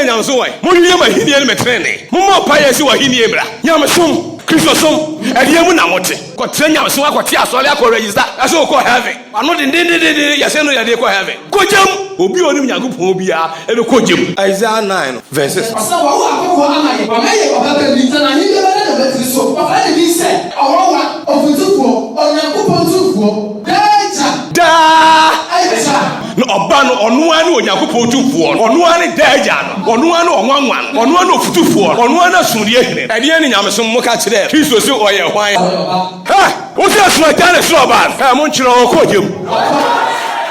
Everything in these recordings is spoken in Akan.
nyamso wai mo yie ma hini ne metrene mo mo pa yesi wa hini emra nyamsom Kristo som ede mu na mote ko tre nyamso akote asole akọ register aso ko heaven ano de yase no yade ko heaven ko jam obi onim Nyankopon obi a ebe ko jam Isaiah 9 verses asa wa wo akoko amaye ba maye baba ka bi tana ni bebe na betri so baba de bi se awowa ofutufuo Onyankopon tufuo da no oba no ono ane Onyankopon tufuo ono ane daja no ono ane onwanwan ono ane ofutufuo ono ane asumrie hene ede ne nyamesom mo ka kire Kristo se oye hwan ha wo se asuma tane so ba ha mo nkyiro ko jem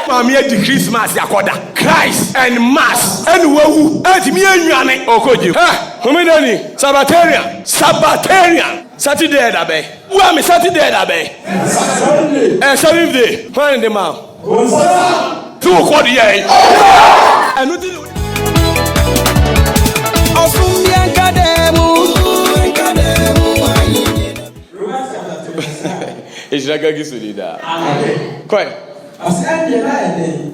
Mami di Christmas yakoda Christ and mass and wawu antimi anwane okoje ha homedani Sabbatarian Saturday da be wa me Saturday da be Saturday find the man tu ko di ye anu di Osum yankademu Ejraga gisulida koi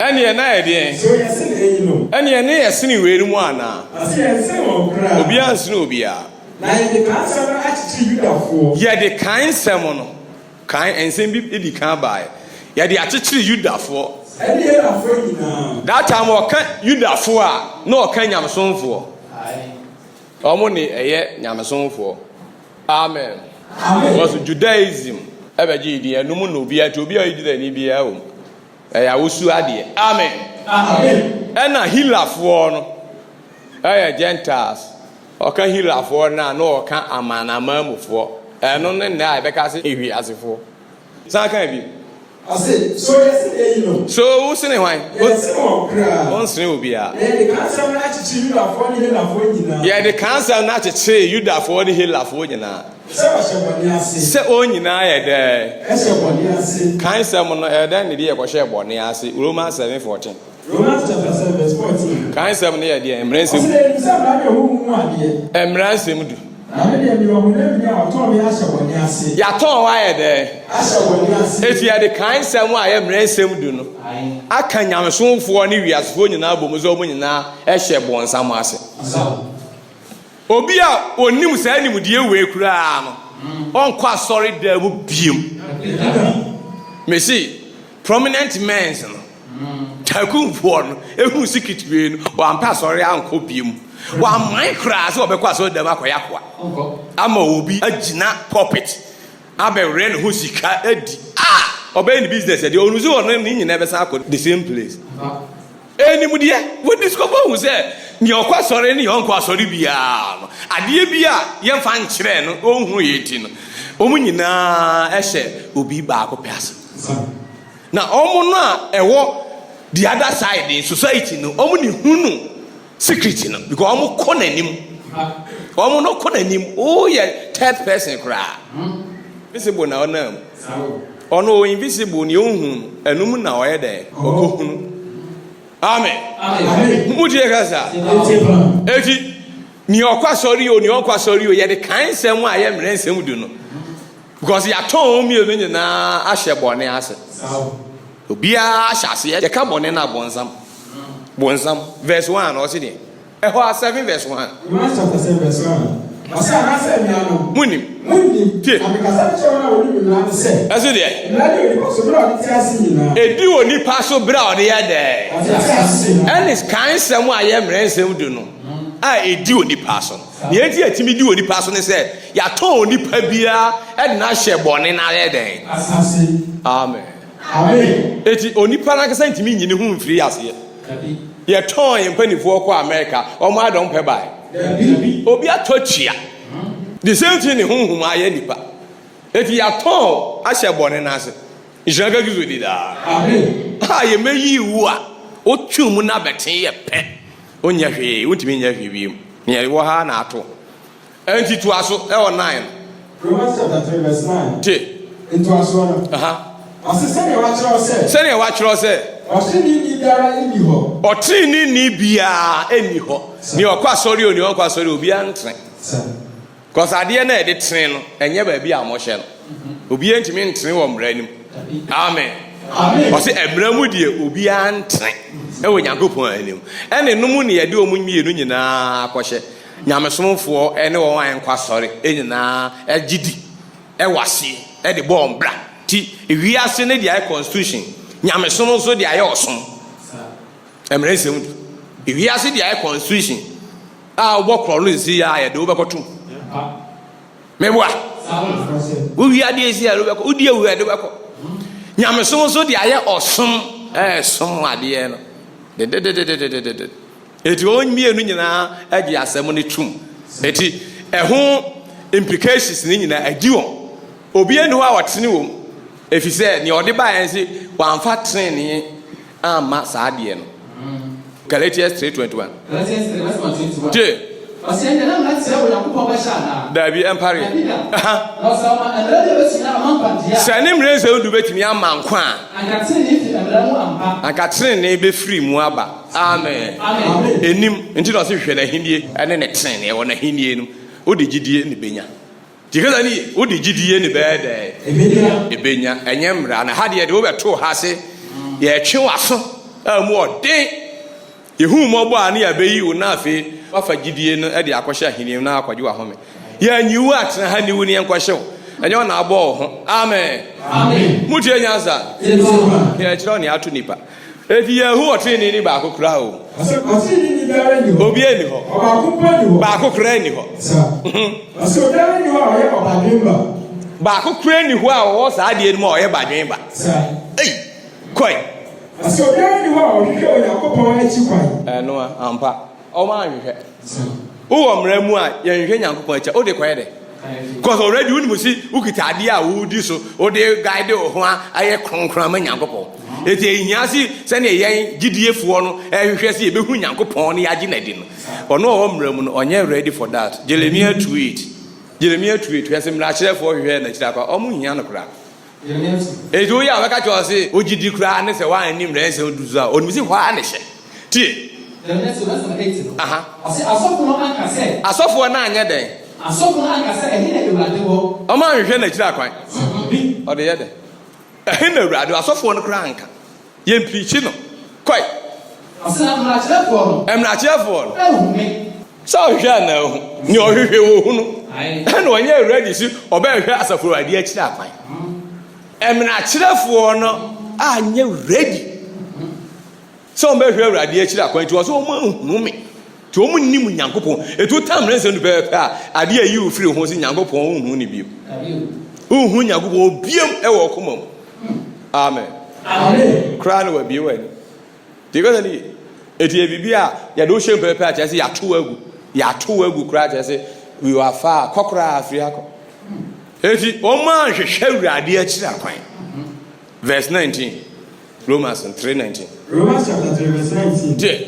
Eni na ede so yesi na eyino eni ene yesini weri mu ana asi yesi won kra obi ansini obi a na ye de kansa na achichi Yudafo ye de kan sem no kan ensem bi edi kan bae ye de achichiri Yudafo eni ye na fo nyina that time o kan Yudafo a na o kan nyamsonfo omo ni eye nyamsonfo amen was Judaism ebeji di enum no obi a to obi a yidira ni bia o ya wosu ade amen ena hilafo no Gentiles oka hilafo na oka amanamamufo eno ne na ebeka se ewi asefo saka bi ase so yesi na eyino so wo sene hwan yesi won kra won sene obi a ye de kansa na achichi Yudafo ni Yudafo nyina ye de kansa na achichi Yudafo ni hilafo nyina se wa sheboni ase se o nyina ye de sheboni ase kansa mo no eda ne de ye ko sheboni ase Romans 7:14 Romans chapter 7 verse 14 kansa mo ne ye de emransem ase de bisa na de hu mu ade emransem du na me de mi wo mu na mi ya oto mi sheboni ase ya ton wa ye de sheboni ase eti ya de kansa mo a ye emransem du no aka nyamsonfo ne wiasefo nyina bomu zo mo nyina shebonsam ase obi a onim sa anim de ewe kura no onko asori da mu biem mesi prominent men no takunfo no ehu sikitwe no wa ampa asori anko biem wa man kra se obekọ asori da makoya kwa ama obi agina pulpit abere no hu sika edi obey ni business de onuzi won ni nyina besa akọ the same place enimudie we discover who say ni okwa sori ni onko sori bia no ade bia ye mfa nkyere no ohunu yeti no omu nyina ehye obi ba akọ piase na omu no a ewo the other side in society no omu ni hunu secret no because omu konanim omu no konanim oh ye third person kra visible na onam ono invisible ni ohun enum na oyede okohunu amen mudie gaza eti ni okwa sori o ni okwa sori o ye de kan sem a ye mre nsem du no because ya ton mi o nyina ahye bone ase obia ahase ye ka bone na bonsam verse 1 o se ni eho 7 verse 1 Romans chapter 7 verse 1 asa na se mi ano munim tie amikasa chona woni mi na se aso de radio ni so bra ni ti ase nyina edi oni pa so bra o de ye de and kan sem a ye mre nsem du no a edi oni pa so ne edi atimi di oni pa so ne se ya ton oni pa bia e na hye bone na ye den asase amen eti oni pa na kasa ntimi nyine hu mfiri ase ye ton ye mpanifo ko America o ma don pe bai obi atochia the same thing hu aye nipa eti ya ton a hye bone na ase ijaga gizo di da amen ha ye meyi wu a o twum na beten ye pe onya hwe wontimi nya hwe biem ne ye wo ha na ato enti to aso e o 9 Romans chapter 3 verse 9 ti into aso na asese ne wa chiro se se ne wa chiro se otini ni biara eni ho otini ni bia eni ho ni okwa sori oni okwa sori obi antre cause ade na e de tren no enye ba bia mo hye no obi antimi ntre wo mra nim amen Amen. Ɔse emra mu de obi antre ɛwɔ Nyankopɔn anim ɛne no mu ne yɛde ɔmo mienu nyinaa akɔhyɛ nyamesomfoɔ ɛne wɔn ankwa sɔre nyinaa agidi ɛwase ɛde bɔ mbra ti ewiase ne de ayɛ constitution nyamesom nso de ayɛ ɔsom emra nsɛm do ewiase de ayɛ constitution a wobɔ korɔ no si ya yɛde wobɛkɔto meboa wowi adeɛ si ya wobɛkɔ wodi awu yɛde wobɛkɔ nyamesom nso de ayɛ ɔsom som adeɛ no de eti wɔn mmienu nyinaa agye asɛm no tum eti ɛho implications ne nyinaa agyi wɔn obi eni hɔ a wɔtene wɔm efi sɛ nea ɔde baa yɛn si wɔamfa tene ama saa adeɛ no Galatians 3:21 je dabi empire sɛ ne mmerɛ sɛ wodu bɛtumi ama nkwa a anka tenene bɛfiri mu aba amen ɛnim nti na ɔse hwehwɛ n'ahennie ɛne ne tenene ɛwɔ n'ahennie no wode gyidie ne bɛnya tikasa ne wode gyidie ne bɛyɛ dɛ ɛbɛnya ɛnyɛ mmara na ha deɛ de wobɛtoo ha se yɛtwe w'aso a mu ɔden yɛhu mmɔbɔ a ne yɛbɛyi wo na afei wafa gyidie no ɛde akɔhyɛ ahennie na akɔgye w'ahome yɛanyiwu atena ha ne wu ne yɛnkɔhyɛ wo ɛnyɛ ɔna abɔ wo ho amen mutie nyansa yɛkyerɛ wo ne ato nipa eti yɛhu ɔtene ni baako kora o obi ani hɔ baako kora ani hɔ baako kora ani hɔ a ɔwɔ saa adeɛ no mu a ɔyɛ badwen ba ei kɔe ɛno a ampa ɔma ahwehwɛ wowɔ mmara mu a yɛnhwehwɛ Nyankopɔn akyi wode kɔɛ dɛ because already wonim si wokita adeɛ a wodi so wode guide wo ho a ayɛ kronkron ama Nyankopɔn eti ehia si sɛnea yɛn gidiefoɔ no ɛhwehwɛ sɛ yɛbɛhu Nyankopɔn no yɛagye n'adi no ɔno ɔwɔ mmara mu no ɔnyɛ ready for that Jeremiah 2:8 hwɛsɛ mmarakyerɛfoɔ hwehwɛ n'akyiri akɔ ɔmo hia no koraa eti woyɛ a wɔka kyerɛ sɛ ogyidi koraa ne sɛ woanni mmara nsɛm du so a ɔnim si hɔ a ne hyɛ tie asɔfoɔ no anyɛ dɛn ɔma nhwehwɛ n'akyiri akwan ɔde yɛ dɛ ɛhe na Awurade asɔfoɔ no koraa nka yɛmpirikyi no kɔe mmarakyerɛfoɔ no sɛ ɔhwehwɛ ana ahu nea ɔhwehwɛ wɔ hu no ɛna ɔnyɛ Awurade si ɔbɛhwehwɛ asɔfoɔ Awurade akyiri akwan mmarakyerɛfoɔ no anyɛ ready sɛ ɔmbɛhwɛ Awurade akyiri akwan nti wɔ sɛ ɔma nhunu me nti ɔmo nnim Nyankopɔn ɛtu tam ne nsɛm no pɛpɛpɛ a adeɛ ayi wo firi ho sɛ Nyankopɔn wonhu ne biom wonhu Nyankopɔn obiam ɛwɔ ɔkoma mu amen koraa no wabie w'ani nti kɔsɛ ne ɛti ɛbiribi a yɛde wohyɛ mu pɛpɛpɛ a kyerɛ sɛ yɛato agu koraa kyerɛ sɛ wiwafa a kɔkoraa afiri akɔ ɛti ɔma nhwehwɛ Awurade akyiri akwan verse 19 Romans 3:19 chapter 3 verse 19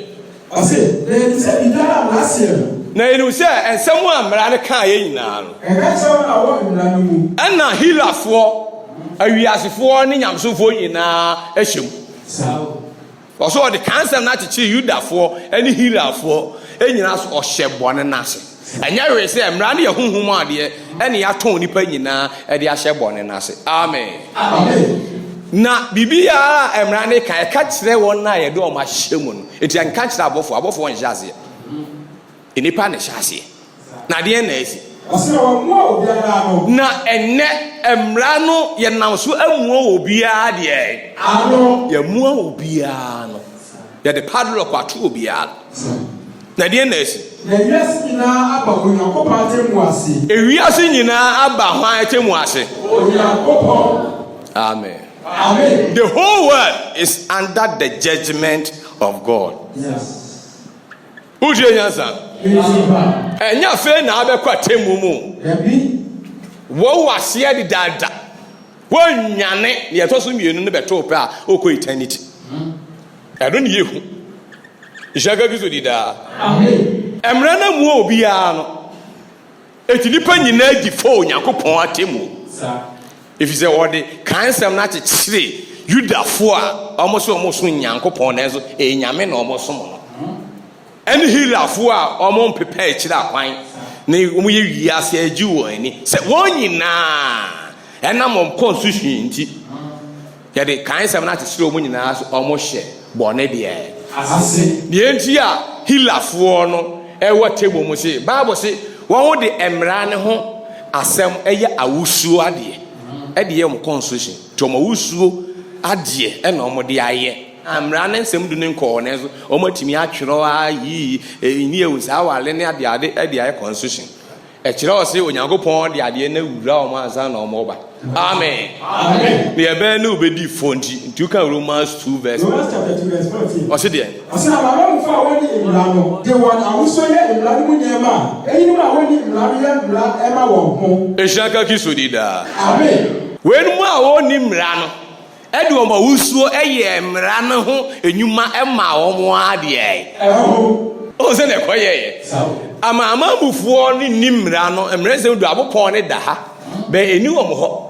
na yɛnim sɛ ɛnsɛm a mmara no kaa yɛ nyinaa no ɛna Helafoɔ awiasefoɔ ne nyamsomfoɔ nyinaa ahyɛ mu ɔso ɔde kansɛm no akyekyere Yudafoɔ ne Helafoɔ nyinaa so ɔhyɛ bɔne no ase ɛnyɛ hwee sɛ mmara no yɛ honhom adeɛ ɛne yɛatɔn nnipa nyinaa de ahyɛ bɔne no ase amen na biribiara a mmara no ka ɛka kyerɛ wɔn a yɛde ɔmo ahyɛ mu no eti anka kyerɛ abɔfoɔ nhyɛ aseɛ nnipa ne hyɛ aseɛ na adeɛ na asi na ɛnɛ mmara no yɛnam so amua wɔ biara deɛ yɛmua wɔ biara no yɛde padlock ato wɔ biara na adeɛ na asi ewiase nyinaa aba ho atemu ase amen. Amen. The whole world is under the judgment of God. Yes. Who do you answer? And your friend now be quite temumu. What was here the dada? One yane, the atosu mi no be to pa oko eternity. I don't hear who. Ishaga gizo dida. Amen. Emrana mu obiara no. Eti nipa nyina di fo Nyankopon atemu. Sir. If you say what the cancer not to say Yudafoɔ a almost Nyankopɔn na so nyame na almost no ɛne Helafoɔ a ɔmo prepare kyerɛ akwan na ɔmo yɛ wiase agyi wɔ ani sɛ wɔn nyinaa ɛnam constitution nti yɛde kan sɛm no atesere ɔmo nyinaa so ɔmo hyɛ bɔne deɛ Ase. deɛ nti a hilafoɔ no ɛwɔ table mu se Bible se wɔn de mmara ne ho asɛm ɛyɛ awusuo adeɛ ɛde yɛ ɔmo constitution nti ɔmo awusuo adeɛ ɛna ɔmo de ayɛ mmara ne nsɛm du ne nkɔɔ ne so ɔmo atumi atwerɛ ayi ni ewu saa awale ne adeade ɛde ayɛ constitution ɛkyerɛ wɔ se Onyankopɔn de adeɛ na wura ɔmo ansa na ɔmo ba amen amen ne yɛbɛn ne obedi fo nti woka Romans 2 verse Romans chapter 2 verse 14. ɔse deɛ Ɔsɛ amama mu fa a wɔne mmara no de wɔn ahosuo yɛ mmara no mu nneɛma a eyinom a wɔne mmara no yɛ mmara ɛma wɔn ho. ehyia ka kiso di daa Amen. wɛnum a wɔni mmara no ɛde wɔn awusuo ɛyɛ mmara no ho enyuma ɛma wɔn adeɛ Ɛho. ɔn sɛ na ɛkɔ yɛyɛ ama amamufoɔ ne ni mmara no mmara nsɛm do abopɔn ne da ha bɛn eni wɔn hɔ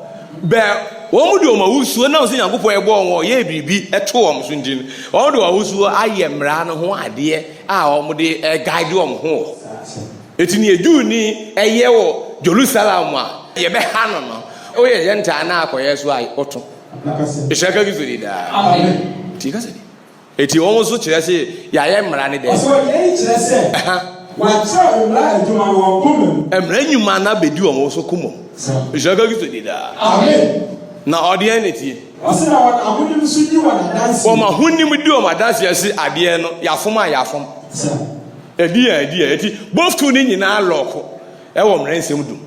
bɛn wɔn mu de wɔn awusuo na ɔsɛ Nyankopɔn ɛbɔ wɔn yɛ biribi ɛto wɔn so nti no wɔn de wɔn awusuo ayɛ mmara no ho adeɛ a wɔn de ɛgaide wɔn ho eti ne edu ni ɛyɛ wɔ Jerusalem a yɛbɛha no no oyɛ yɛn ntaa na akɔyɛ so a ɔto ehyia ka bi so di daa Amen. ti ka sɛ eti wɔn nso kyerɛ sɛ yɛayɛ mmara ne dɛ Ɔsɛ yɛn kyerɛ sɛ wɔakyerɛ mmara adwuma no wɔn kɔn mu. mmara nnwuma na bɛdi wɔn so kumɔ ehyia ka bi so di daa Amen. na ɔde yɛn ne tie Ɔsɛ na wɔn ahonim nso di wɔn adansi. wɔn ahonim di wɔn adansi ɛsi adeɛ no yɛafom a yɛafom edi yɛ eti both two ne nyinaa lɔɔko ɛwɔ mmara nsɛm dum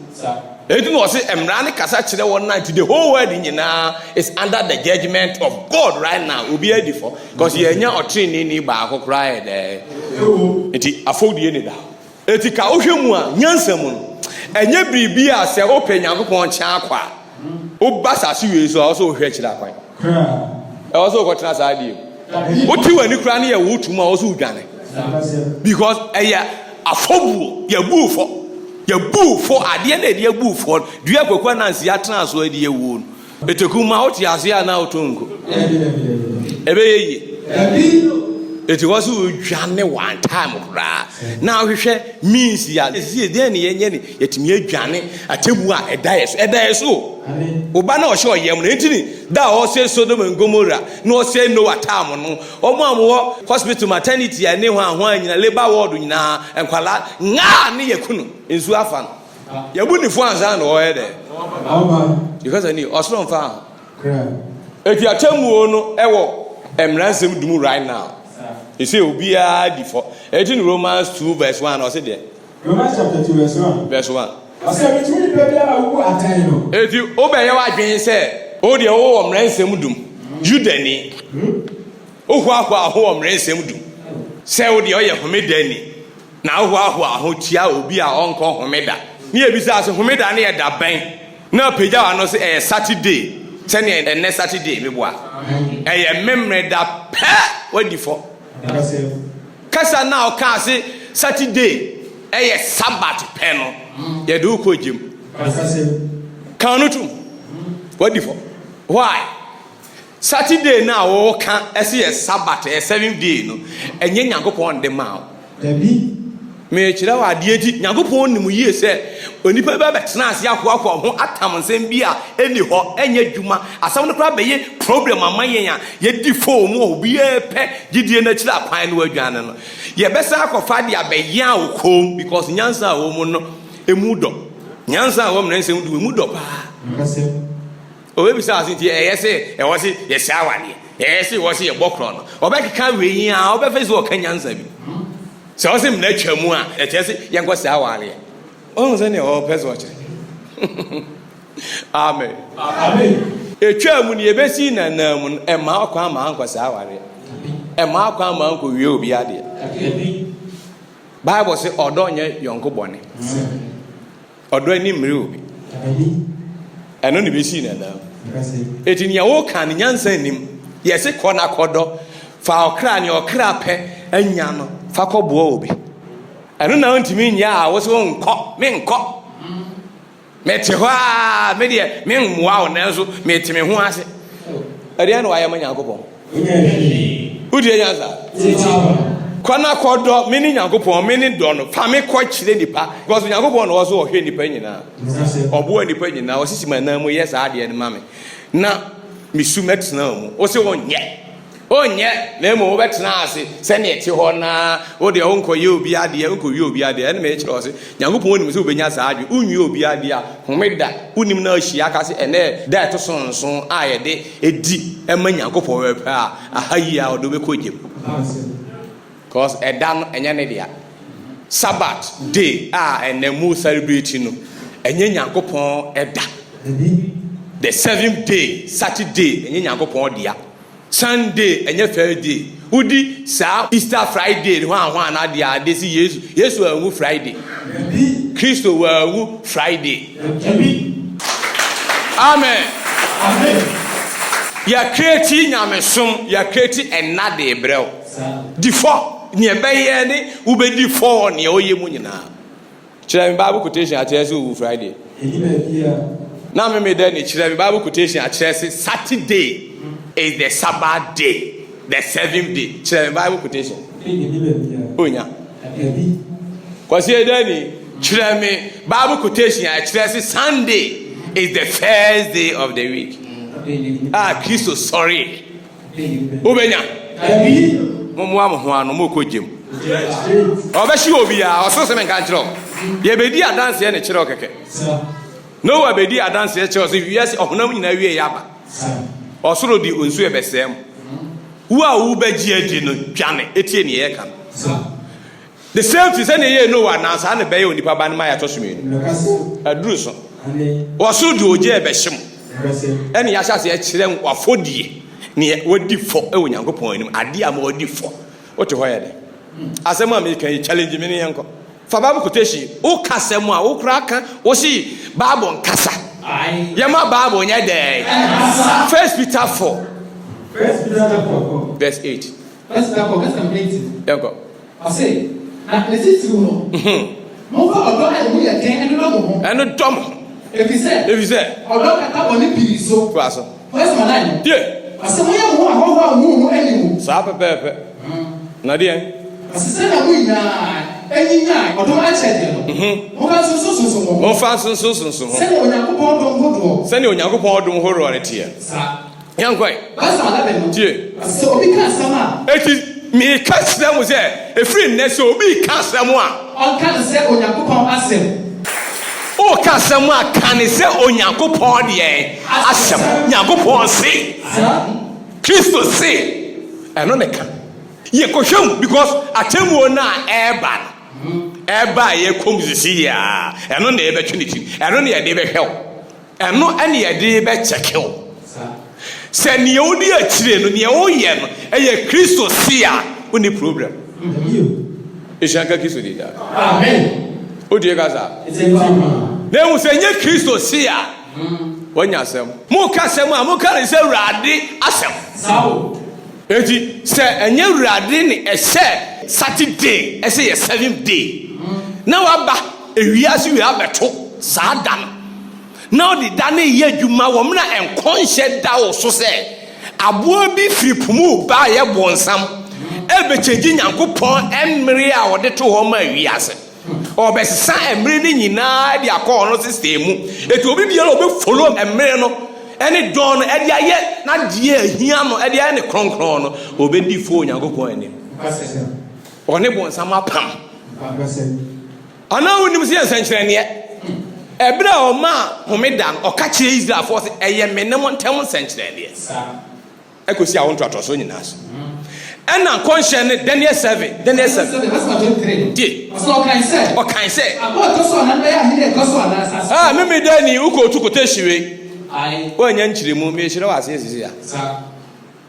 eti na ɔsi mmara ne kasa kyerɛ wɔn na the whole world nyinaa is under the judgment of God right now obi adi fɔ because yɛnya ɔtiri ni baako koraa yɛ dɛ eti afɔwudie ne da eti ka ohwɛ mu a nyansa mu no ɛnyɛ biribi a sɛ ɔpɛ Nyankopɔn kyɛn akɔ a ɔba saasi wie so a ɔsɛ ɔhwɛ kyerɛ akwan ɛwɔ sɛ ɔkɔtena saa adeɛ mu wote wɔ ani koraa ne yɛ wotum a ɔsɛ ɔdwane because ɛyɛ afɔbuo yɛbuu fɔ adeɛ na ɛde abu fɔ dua kwakwa nansi atena so adi ewu no eteku ma wote ase a na otonko ɛbɛyɛ yie eti wɔ so odwane one time koraa na ahwehwɛ means ya esi deɛ ne yɛnyɛ ne yɛtumi adwane atebu a ɛda so oba na ɔhyɛ ɔyɛm no enti da ɔsɛ Sodom and Gomorrah na ɔsɛ Noah time no ɔmo amwɔ hospital maternity a ne ho anyina labor ward nyinaa enkwala nga ne yakunu nsu afa no yabu ne fo ansa na ɔyɛ dɛ because ani ɔsoro mfa eti atemuo no ɛwɔ emransem dum right now you say obiara di fo eti Romans 2 verse 1 ɔsɛ deɛ Romans chapter 2 verse 1 Ɔsɛ bitumi nipa biara awu atan no eti obɛyɛ wadwen sɛ o deɛ wowɔ mmaransɛm dum Judani ohu ahɔ aho wɔ mmaransɛm dum sɛ o deɛ ɔyɛ homedani na ohu ahɔ aho tia obi a ɔnkɔ homeda ne ebisa ase homeda ne yɛ da bɛn na pagya wa no sɛ ɛyɛ Saturday sɛnea ɛnɛ Saturday meboa ɛyɛ memre da pɛ wadi fɔ kasa na ɔka ase Saturday ɛyɛ Sabbath pɛ no yɛde wokɔ gyem kan no tum wadi fɔ why Saturday na wɔka ɛsɛ yɛ Sabbath ɛyɛ 7th day no ɛnyɛ Nyankopɔn de ma me kyerɛ wɔ adeɛ ti Nyankopɔn nim yie sɛ onipa bɛ bɛtena ase akoakɔ ho atam nsɛm bi a ɛni hɔ ɛnyɛ adwuma asɛm no koraa bɛyɛ problem ama yɛn a yɛdi fo mu obi pɛ gyidie no akyiri akwan no adwane no yɛbɛsa akɔfa de abɛyɛ a wo kom because nyansa a wɔ mu no emu dɔ nyansa a wɔ mu na nsɛm du emu dɔ paa obebisa ase nti ɛyɛ sɛ ɛwɔ se yɛhyɛ awadeɛ ɛyɛ sɛ ɛwɔ se yɛbɔ korɔ no ɔbɛkeka wei yi a ɔbɛfɛ sɛ ɔka nyansa bi sɛ ɔsɛ mmena atwa mu a ɛkyerɛ sɛ yɛnkɔ saa awadeɛ ɔhu sɛ ne ɔpɛ sɛ ɔkyerɛ amen ɛtwa mu ne yɛbɛsi nanaa mu no ɛma ɔkɔ ama ankɔ saa awadeɛ ɛma ɔkɔ ama ankɔ wie obi adeɛ Bible sɛ ɔdɔ nyɛ yɔnko bɔne ɔdɔ ani mmere obi ɛno ne bɛsi nanaa ɛti nea woka ne nyansa anim yɛse kɔ na kɔdɔ fa ɔkra ne ɔkra pɛ anya no fa kɔboa obi ɛno na wontumi nyɛ a wo sɛ menkɔ mete hɔ a medeɛ memmoa wo nanso mete me ho ase ɛdeɛ na wayɛ ma Nyankopɔn wodie nyansa kɔ na kɔdɔ me ne Nyankopɔn me ne dɔ no fa me kɔ kyerɛ nipa because Nyankopɔn na wɔ so ɔhwɛ nipa nyinaa ɔboa nipa nyinaa ɔsisi ma nan mu yɛ saa adeɛ no ma me na misumetena mu o se onye na mo betena ase se na eti ho na o de onko ye obi ade onko ye obi ade ene me kire o se Nyankopon onim se obenya sa adwe unwi obi ade a homeda unim na ahia ka se ene da to sonson a ye de edi ema Nyankopon we pa ahayi a odo be kogem cause eda no enye ne dia Sabbath day ene mu celebrate no enye Nyankopon eda the 7th day Saturday enye Nyankopon dia Sunday enye Friday udi sa Easter Friday hwan na dia de si Yesu awu Friday Kristo wawu Friday amen ya create nyamesom ya create enade ebrel before ni ebeye ni ubedi for ni oye mu nyina kire me Bible quotation atese wu Friday na me dey ni kire me Bible quotation atese Saturday is the Sabbath day, the 7th day. Kire me Bible quotation onya kwasi edani kire me Bible quotation atese Sunday is the first day of the week. Kristo sorry obenya momo amho anu mokojem obeshi obi a oso se men kan kiro ye bedi adanse ye ne kiro keke no wa bedi adanse ye kiro so wiase ohonam nyina wie ya ba osoro di onsu e besem wo a wo bagi adi no twane etie ne ye kan the same thing say ne ye no wa na sa ne be ye onipa ba ne ma ya to somenu aduru so osoro di oje e behim ene ya hya se e kire wafodie ne wodi fo e Onyankopon anim ade am wodi fo wote ho ye de asema me kan challenge me ne yanko fa Bible quotation o kasem a wo kura kan wo si Bible nkasa ye ma Bible nya de 1 Peter 4 verse 8 Let's go verse 8 yanko I say na lesiti no mo fa odo e mu ye den eno mo ho eno dom if you say odo kata boni piri so kwaso verse 9 yeah asemo ye ho ahwo mu enimu sa pepe na die asese na mu ina enyinya odo a chede no mo ka so mo fa so se ne Onyankopon dom hodo se ne Onyankopon dom horo ne tie sa yankoi verse 11 no tie asese obi ka sama eti mi ka semu se efri nne se obi ka semu a on ka se Onyankopon asem o ka semu a kan se Onyankopon de asem Nyankopon se Kristo se eno ne ka ye ko hwem because atemu na eba ye komzisi ya eno na ebe trinity eno na ye de be hwew eno ene ye de be chekew se ne odi akire no ne o ye no eye Kristo se a oni problem eshanka Kristo de da amen odi ga za na mu se nye Kristo se a wonya asem mu ka asem a mu ka se urade asem sawo eti se enye urade ni ehye Saturday ese ye 7th day na waba ewiase wi abeto saadam na odi da na ye adwuma wo mna enkonhye da wo so se aboa bi firipumu ba ye bonsam ebechegi Nyankopon emre a wode to ho ma wiase obesesa emre ni nyina dia call no system mu eti obi bia obi follow emre no ene don edi aye na die ahia no edi aye ne kronkron no obedi fo Nyankopon anim one bonsam apam ana wonim se ensenkyere ne ebra o ma homedan o ka kire Israel force eye menem ntem ensenkyere ne ekosi a won to so nyina so ena conscience ne Daniel 7 verse 23 die so kan say about to so na be ya hide to so na asase meme Dani uko tukote hyiwe ai wanya nkyiremu me hyire wa ase sisi ya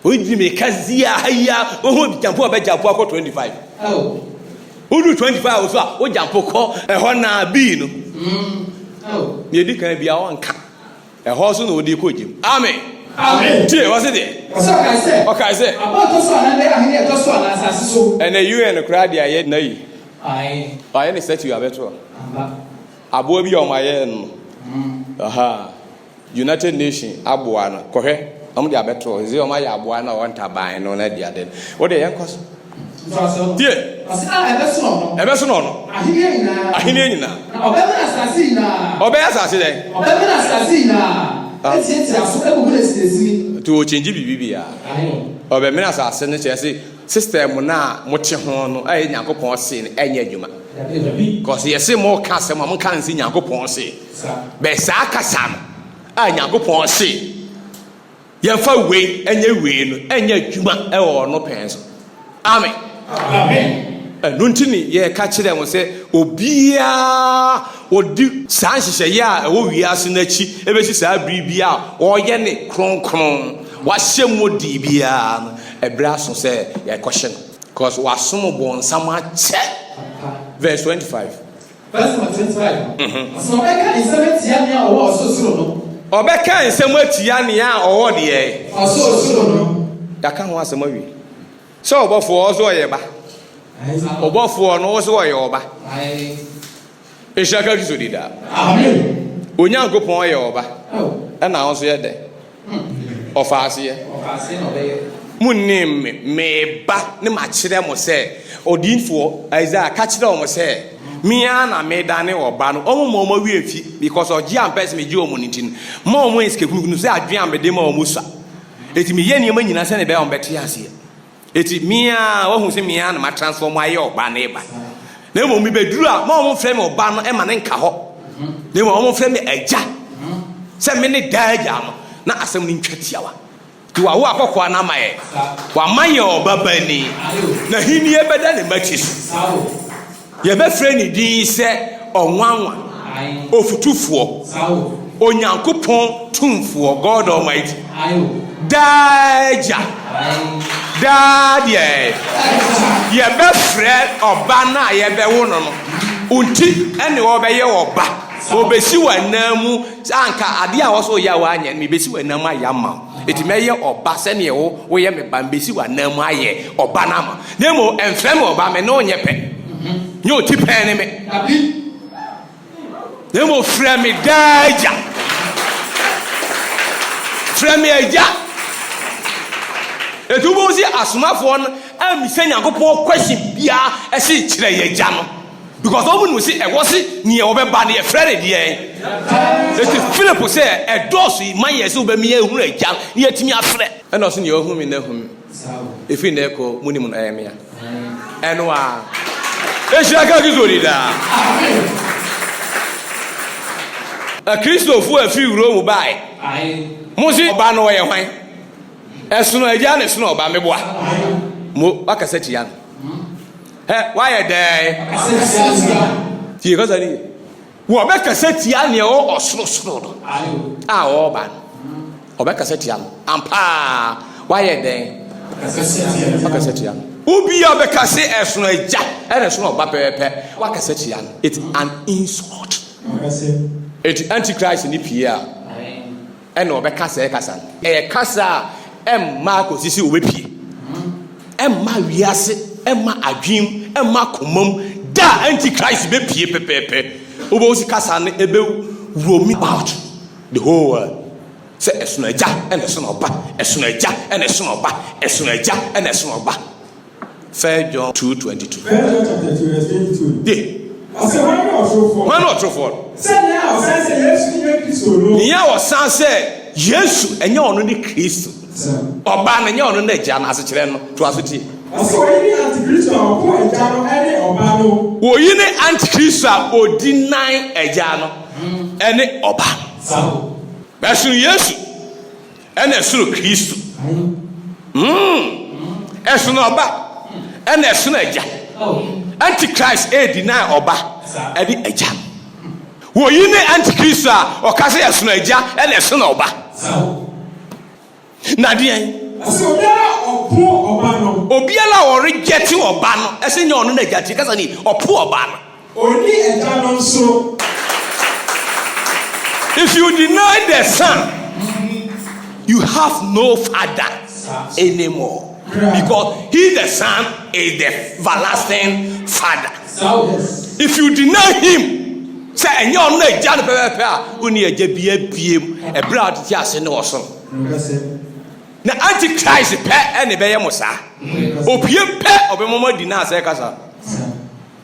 oji me kazia haya oho jampo abajapo akọ 25 oh udu 25 so a o jampo kọ eho na bi no oh ye di kan bia wonka eho so na odi kojim amen amen tie wase de so kan say about to so na be ya hide to so na asase so ene UN kra dia ye na yi ai aye ne set you abeto amba abo bi o ma ye no aha United Nation aboa no kohwe am dia beto ze o ma ya aboa na won taban no na dia den wo de yenkos so die ase ebe so no ahine nyina obe na asase na obe asase den obe na asase na To change bibia. Obe me na asase ne chese system na mo te ho no aye Nyankopon se ne enye adwuma. Because yesi mo ka se mo kan se Nyankopon se. Be sa kasa no a Nyankopon se. Yemfa we enye we no enye adwuma e wo no pen so. Amen. Amen. No ntini ye ka kire mo se obia odi san hihye ya e wo wiase na chi ebesi sa bribia o ye ne kronkron wa hyemu di bia no ebra so se ye question because wasom bon sama che verse 25 verse 25 so beka insemetia ne a wo ososoro no obeka insemetia ne a owo de ye ososoro no yaka ho asemawi so obofo ozo ye ba obofo no ozo ye oba Eshaka kisodida. Amen. Onyankopon ye oba. E na onso ye de. Ofaase ye. Ofaase no be ye. Munnim me ba ne ma kire mo se odinfo Isaiah ka kire mo se mia na me dane oba no omo mo wi afi because ogi am person me gi omo nitin mo mo eske kunu se adwen am de ma omo sa eti me ye niam nyina se ne be on bete ase eti mia wo hu se mia na ma transform aye oba na eba na mo mi beduru a mo frɛ me oba no e ma ne nka ho na mo frɛ me agya se me ne da agya no na asɛm ne ntwatiawa ti wa wo akɔkɔ na maye wa maye oba bani na hini e beda ne machi so ye be frɛ ne din sɛ ɔnwanwa ofutufuo Onyankopon tumfuo God Almighty daja dadie ye be frɛ oba na ye be wo no unti ene wo be ye oba obesi wa namu anka ade a wo so ya wa anya me besi wa namu ayama eti meye oba se ne wo ye me ba besi wa namu aye oba na ma nemo enfrɛ me oba me no nye pɛ nyo ti pɛ ne me nemo frɛ me daja frɛ me agya etubo si asomafo no am se Nyankopon question bia e se kire ye agya no because obu no si e wo si ne wo be ba ne e frɛ ne de eti Philip se e dosu man ye se oba mi ehunu agya ne yatimi afrɛ e no so ne ohunu mi na hunu efi na eko munim no ayemia eno a eshaka gizori da a Christopher afi Rome bai musi oba no ye hwan esuno agya ne suno oba meboa mo akasa tia no why dey ti ko sani wo be kasa tia ne o osoro no a o ba o be kasa tia no ampa why dey akasa tia ubi ya be kasa esuno agya e suno oba pepe wa kasa tia no it's an insult it antichrist ni pia and no be kasa e kasa emma ko sisi obepie emma wiase emma adwim emma komam da antichrist be pie pepepe obo si kasa ne ebe roam about the whole world say esuno agya and esuno oba esuno agya and esuno oba esuno agya and esuno oba 1 John 2:22 1 John chapter 2 verse 22 yeah ase one not true for say now say Yesu ni Kristo no nia o san say Yesu enye ono ni Kristo oba na enye ono na agya na ase kire no to asoti ase wo ni antichrist ko agya no ene oba no wo yi ni antichrist odi nan agya no ene oba besu Yesu ene suru Kristo esu no oba ene esu na agya antichrist deny oba edi agya wo yi ni antichrist o ka se esu na agya ene esu na oba na dia ase opo oba no obiala o reject oba no ese nya ono na agya ti kasa ni opo oba no oni agya no nso if you deny the son you have no father anymore because he the son is the everlasting father if you deny him say enye ono na agya no pepepe a oni agya bia biem e bra oti ase ne woso na antichrist pe ene be ye mosa opie pe obemoma di na ase kasa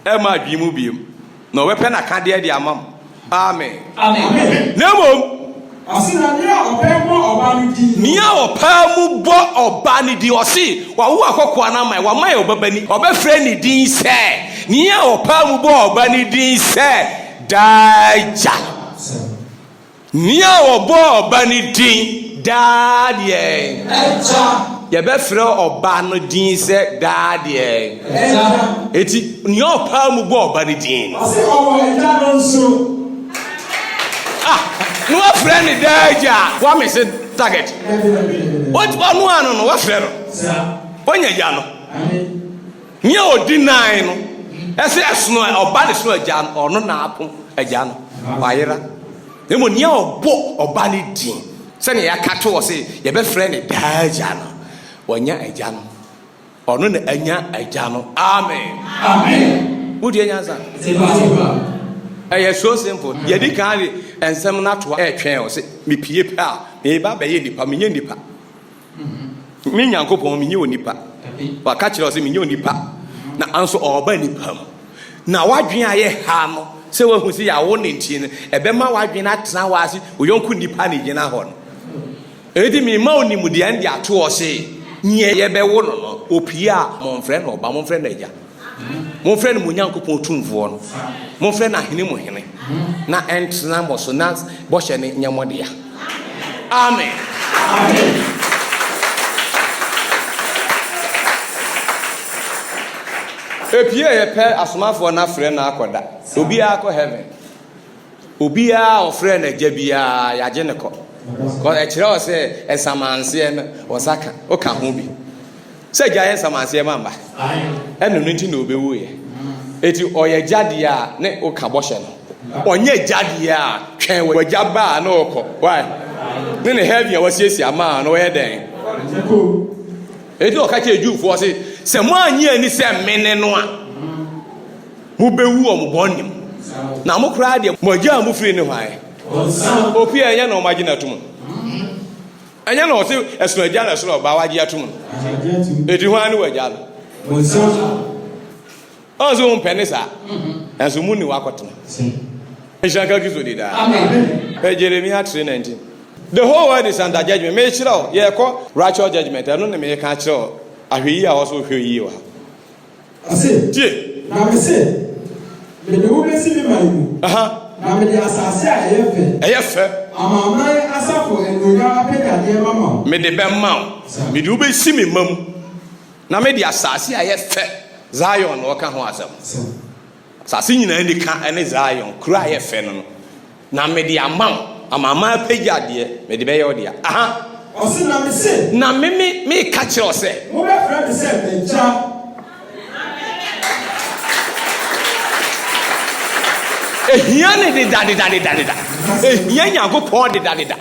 e ma adwimu biem na we pe na ka de amam amen amen nemo Asina ni opemo obanidi. Nia opamu bo obanidi osi wa wo akokwa na mai wa mai obabani obefre ni din se. Nia opamu bo obanidi se daja. Nia obo obanidi dadie. Eja. Ye befre oba no din se dadie. Eja. Eti nia opamu bo obanidi. Asi owo eja no nso. No friend daja wa me se target what one one no wa friend onya ja no nye odi nine no ese esono oba de so aja ono na apo aja no wayera emo nye obo oba ne din se ne yakate wo se ye be friend daja no wonya aja no ono na anya aja no amen wodi anya sa so simple. Yedi kan ensem na to twen o se me pie pa me ba ba ye nipa me nya nipa. Me nyankopon me nya onipa. Wa ka kire o se me nya onipa. Na anso oba nipa mu. Na wadwen aye ha no se wa hu se ya wo ne nti ne ebe ma wadwen atena wa ase oyonku nipa ne gina ho no. Edi me ma onimu de ande ato o se nye ye be wo no no opie a mon friend oba mon friend eja. Mon friend mu nyankopon tumfo no. Mon friend ahene mo hene. Na entna mo so na bo hye ne nyamode ya. Amen. Amen. Epie ye pe asomafo na friend na akoda. Obi a ko heaven. Obi a o friend na jabia ya je ne ko. Ko e kire o se esamanse no osaka o ka ho bi. Se gya esamanse mamba. Enu nti na obewu ye. Eti oye jade a ne o ka bo hye no. Onye jade a twen we jaba na okọ. Why? Ne heavy a wasiesi ama no ye den. Eti o ka ke Jufo se mo anyi ani se mene no a. Mo bewu o mo bonim. Na mo kra de mo gya mo firi ne hwan. Opi enya na o magina tum. Enya na o se esu agya na so ba waje atum. Eti hwan ne wagya no. Ozo mpenisa. Enso mu ni wakotena. Ejaka kizo dida. Amen. Jeremiah 3:19. The whole world is under judgment. Me chiro ye ko righteous judgment. Anu ne me ka chiro ahweyi a wo so hweyi wa. Ase. Tie. Na me se. Me de wo besi me mayu. Aha. Na me de asase a eyefe. Eyefe. Amama asafo enoya apeka de mama. Me de bemma. Me de wo besi me mam. Na me de asase a eyefe. Zion wo ka ho asem. Sase nyina ni ka ene Zion kura eyefe no. Na me de amam. Amama apega de me de be ye odia. Aha. Osi na me se. Na me ka kire se. Mo be friend se benja. Ehiane de da. Ehia Nyankopon de da.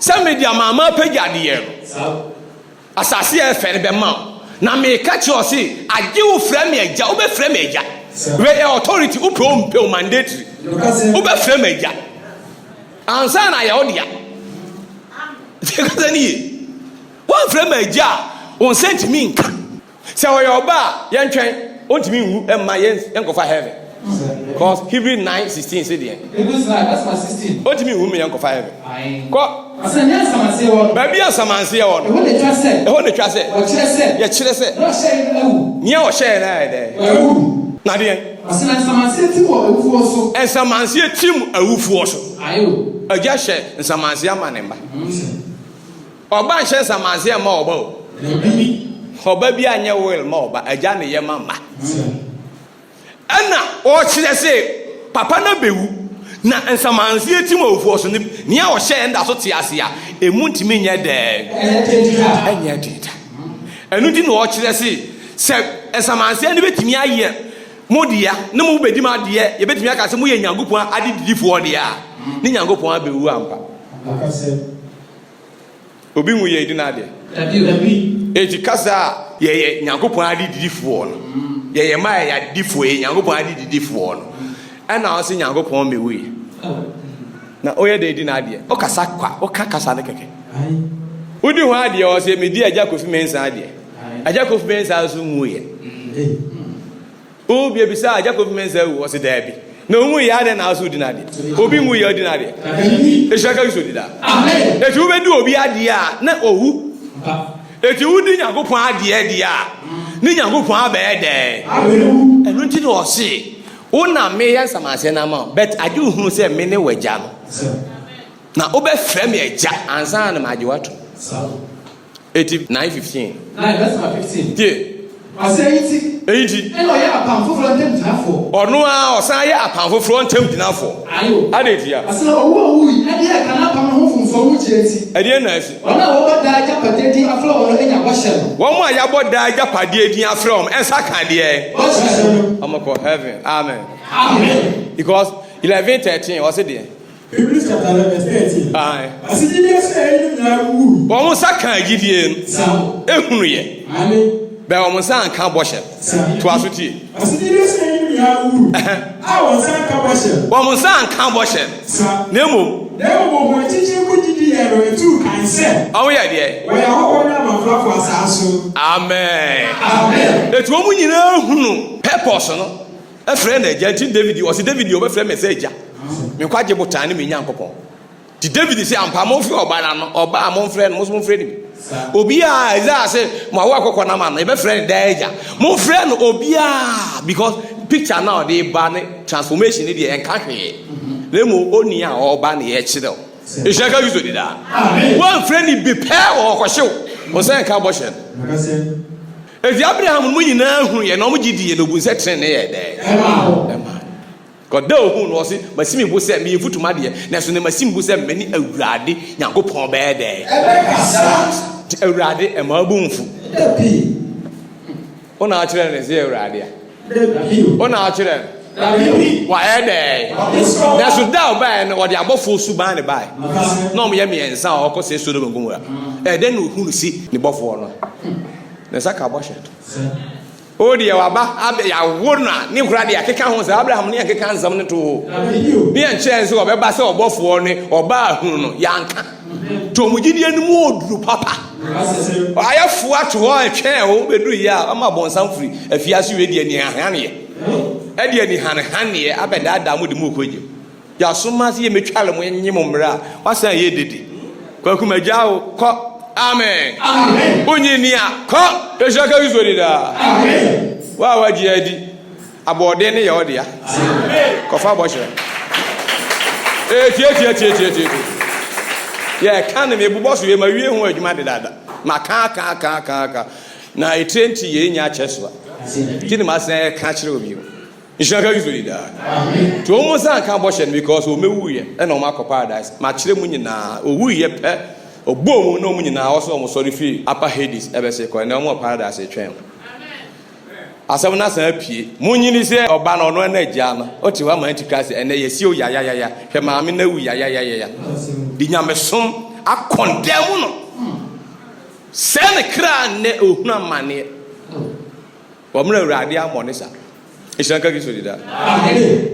Se me dia mama pagade ye no. Asase e fe ne be ma. Na me ka chi o se age wo fra me agya, wo be fra me agya. We authority wo pe o mandatory. Wo be fra me agya. Ansa na ya odia. Tekazani ye. Wo fra me agya, won sent me nka. Se wo yo ba ye ntwen, ontimi nwu emma ye enkofa heaven. Because Hebrew 9:16 said there. Hebrews 9, that's my 16. What do you mean women yanko 5? Ko Asanya samanse won. Baby asamanse won. Ehun de twa se. Ehun de twa se. O kire se. Ye kire se. No share ewu. Nia o share na de. Ewu. Na de. Asanya samanse ti wo ewufuo so. Ensamanse tim awufuo so. Ayo. Agya hye ensamanse amanemba. Oba hye ensamanse ma oba o. Oba bi anya will ma oba agya ne ye mama. Ana o kire se papa na bewu na ensamanse etim awufuo so ne a o hye nda so te ase a emu ntimi nya de enya dida enu di na o kire se ensamanse ne betimi aye modia ne mo bedi ma de ye betimi aka se mo ye Nyankopon adidifo de a ne Nyankopon abewu ampa obi mu ye di na de eji kasa ye Nyankopon adidifo no ye ma ya difo ye Nyankopon adidifo no ana o se Nyankopon mewu ye na oye de di na de o kasa kwa o kasa ne keke udi ho ade o se medi agya kofi mensa ade agya kofi mensa so mu ye o bi ebisa agya kofi mensa wu o se da bi No mu ya de na aso di na de. Obi mu ya di na de. E shaka iso di da. Amen. E ti wo be di obi ade a na owu. E ti wo di Nyankopon ade ade a. Ni Nyankopon abe de. Amen. Enu ti no se. Una me ya samase na ma, but ade uhunu se me ne wagya no. Na obe frɛ me agya ansa na ma agye wato. 9:15. 9:15. Yeah. Asɛnti. Eyi. Ɛna ɔyɛ apam foforɔ ntɛm gyinafo. Ɔno a ɔsan yɛ apam foforɔ ntɛm gyinafo. Ayo. Ade tia. Asɛnti owu yi ɛde yɛ kana apam ho funfun mu kyerɛ ti. Ɛdeɛ na asi. Ɔna wɔbɔ da agyapadeɛ din afrɛ wɔn ɛnya bɔhyɛ no. Wɔn a yɛabɔ da agyapadeɛ din afrɛ wɔn ɛnsa ka deɛ. Bɔhyɛ no. Ɔmo kɔ heaven. Amen. Amen. Because 11:13 ɔsi deɛ. Hebrews chapter 11:13. Aye. Asijide sɛ ɛyɛ nyinaa wu. Wɔn nsa ka gyidie no. Ehunu yɛ. Amen. Bɛn wɔn nsa nka bɔhyɛ. To aso tie. Asijide sɛ ɛyɛ nyinaa wu. A wɔn nsa nka bɔhyɛ. Wɔn nsa nka bɔhyɛ. Na emu. Na emu wɔn akyikyiri ko gyidi yɛ no etu kan sɛ. Ɔmo yɛ deɛ. Wɔyɛ ahɔhɔ na amafrafo asaaso. Amen. Amen. Etu wɔn nyinaa hunu purpose no. Efrɛ na agya nti David ɔsi David ɔbɛfrɛ mɛ sɛ agya. Mekwa gye botan ne me Nyankopɔn. Ti David sɛ ampa mo mfrɛ ɔba na no ɔba a mo mfrɛ no mo so mo mfrɛ ne bi. Obi a Isaiah sɛ mo awo akɔkɔ na ma no ɛbɛfrɛ ne daa agya. Mo mfrɛ no obi a because picture na ɔde ba ne transformation ne deɛ ɛnka hwee. Na mo oni a ɔba ne yɛ kyerɛ o. Ehwɛ ka yuso di da. Wɔn mfrɛ ne bi pɛ wɔ kɔhyew. Mo sɛ nka bɔhyɛ. Eti Abraham mu nyinaa hu yɛ na ɔmo gyi di yɛ no bu sɛ tren ne yɛ dɛ. Kɔda ohun no ɔsi masimi bu sɛ meyɛ futuma deɛ na so ne masimi bu sɛ mani Awurade Nyankopɔn bɛyɛ dɛ. Awurade ɛma bu mfu. Ona akyerɛ ne sɛ Awurade a. Ona akyerɛ. Wa ɛdɛ. Na so da ɔbaa no ɔde abɔfo suban ne bae. Na ɔmo yɛ miɛnsa a ɔkɔ sɛ Sodom ngomora. Ɛdɛ na ohun si ne bɔfo no. Ne saka bɔhyɛ. O deɛ waba yawo na ne kura deɛ akeka ho sɛ Abraham ne akeka nsɛm ne to ne nkyɛn sɛ ɔbɛba sɛ ɔbɔfoɔ ne ɔba ahunu no yanka to mu gidie no mu oduru papa ayɛfo ato hɔ atwɛn wo bɛduru yi a ama bɔnsam firi afiase we deɛ ne ahaneɛ ɛdeɛ ne hanehaneɛ abɛdaadaa mu de mu kɔgye yɛasoma sɛ yɛmɛtwale mo nyem mmrɛ a wasan yɛ dede kwakumagya wo kɔ. Amen. Amen. Unyinia ko eshaka yuzori da. Amen. Wa waji adi. Abode ne ye ya. Amen. Kofa boshe. Tie. Yeah, kan me bubo so we ma wie ho adwuma de dada. Ma ka. Na etrenti ye nya cheso. Kini ma sen ka kire obi. Eshaka yuzori da. Amen. To mo san kan boshe because o mewu ye. E na o ma ko paradise. Ma kire mu nyina owu ye pe. Obo no mu nyina also mo sorry fi upper Hades ebe se ko na mo paradise twɛn asɛm na san apie mu nyini se oba na ɔno na agya no o ti wa ma antikase ene yesi o ya hwɛ maame na wu ya di nyamesom akɔndɛm no sɛ ne kra ne ohuna mane wo mra Awurade amɔne sa ehyanka kiso di da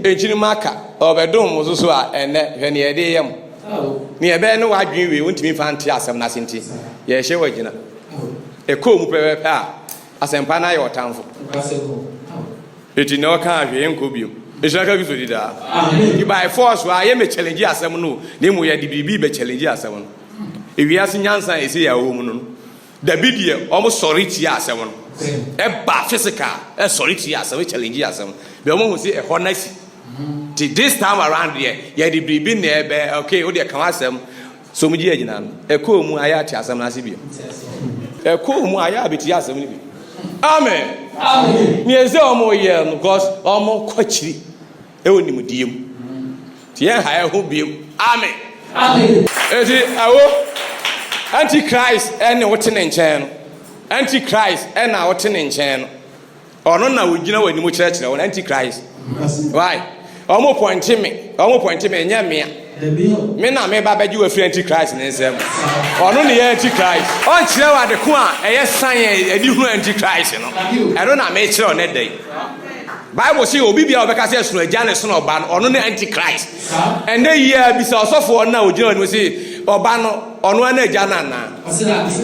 enchini maka obedom mo so a ene hwɛ ne yɛde yam ni ebe no wadwen we wontimi fa nte asɛm na senti ye hye wagina ekɔ mu pɛpɛpɛ a asɛmpa na yɛ ɔtamfo eti na ɔka ahwe enko biom ehaka bi so dida amen by force wa ye me challenge asɛm no na mu ye de bibi be challenge asɛm no ewiase nyansa esi ya wo mu no david ye ɔmo sorry ti asɛm no ba physical sorry ti asɛm challenge asɛm be ɔmo hu si ɛhɔ na si this time around here ye de bibi na ebe okay wo de kan asɛm so mu gi agina no ekɔ mu aya ti asɛm na se bi ekɔ mu aya abeti asɛm ni bi amen amen ni eze omo ye no because omo kwachiri e woni mu diem ti ye ha e ho biem amen amen ezi awo antichrist ene wote ne nkyɛn no antichrist ena wote ne nkyɛn no ɔno na wogina wani mu kyerɛkyerɛ won antichrist why omo point me nya me me na me ba baji wa free antichrist ne nsɛm ɔno ne yɛ antichrist ɔn kyerɛ wa de ko a ɛyɛ san adi hu antichrist no ɛno na me kyerɛ ɔne dai bible say obi bia obeka say sunu agya ne sunu ɔba no ɔno ne antichrist ɛnɛ yia bisa ɔsɔfo ɔno na ogina ɔno say ɔba no ɔno ana agya na na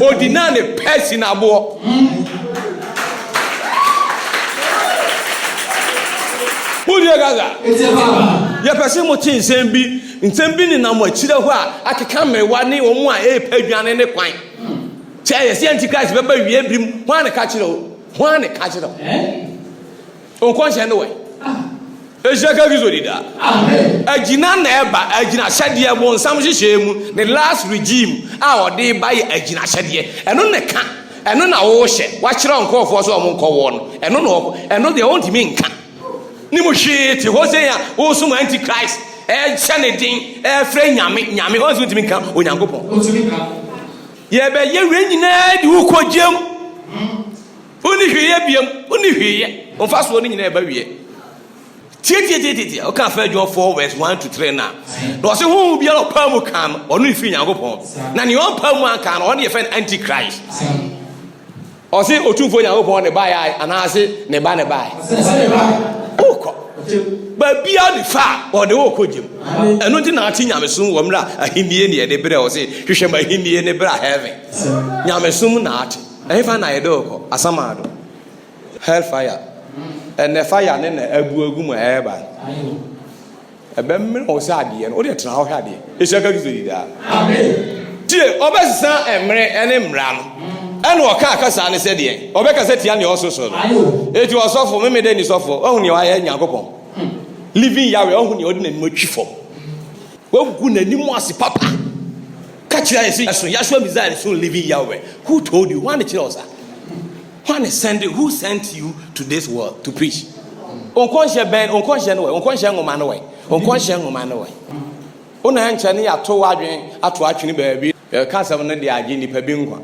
odina ne person abo Udi gaza. Ya pese mo tin nsem bi ni na mo akire ho a akeka merewa ne wo mu a aduane ne kwan. Che yes Antichrist beba wie brim. Ho an ka kire o. Ho an ka kire o. Onkon hye ne we. Ejaka gizodida. Amen. Agina na eba agina hyade bo nsam hyehye mu the last regime a ode ba ye agina hyade. Eno ne ka. Eno na wo hye. Wa kire onkofo so omo nkọwo no. Eno de won timi nka. Ni mo hye ti ho se ya wo sum Antichrist. Chanedin frɛ nyame ho so timi ka onyankopɔn. Otimi ka. Ye be ye we nyina di wo kɔgyem. Oni hweye biem, oni hweye. Onfa so oni nyina ba wie. Tie. O ka fa John 4 verse 1 to 3 na. No se ho bia lo pa mu kan, ono ifi nyankopɔn. Na ne on pa mu anka na ono ye fa Antichrist. O se otumfo nyankopɔn ne ba ya anase ne ba. Oko. Ba bia ni fa o de wo kɔgyem. Eno ti na ati nyamesom wo mra ahindie ne ye de brɛ o se hwehwɛ ma ahindie ne bra heaven. Nyamesom na ati. Efa na ye de okɔ asamado. Hellfire. And the fire and then a buagum eba. A bemmer or sadi and only a trout had it. It's a good that. Amen. Dear, Obesa and Mary and Emram. And what Carcasan said, Obeka said, Yanni also so. It was off for me, then it's off for only I had Yankopon. Living Yahweh, only ordinary much for. Well, good and you must papa. Catch you, I see, Yashua Mizar soon living Yahweh. Who told you one chose? Who sent you to this world to preach? Unconscious Ben, unconscious way, unconscious woman way, unconscious woman way. Unanchani at 2 at watching baby, cancer on the agini per bingo.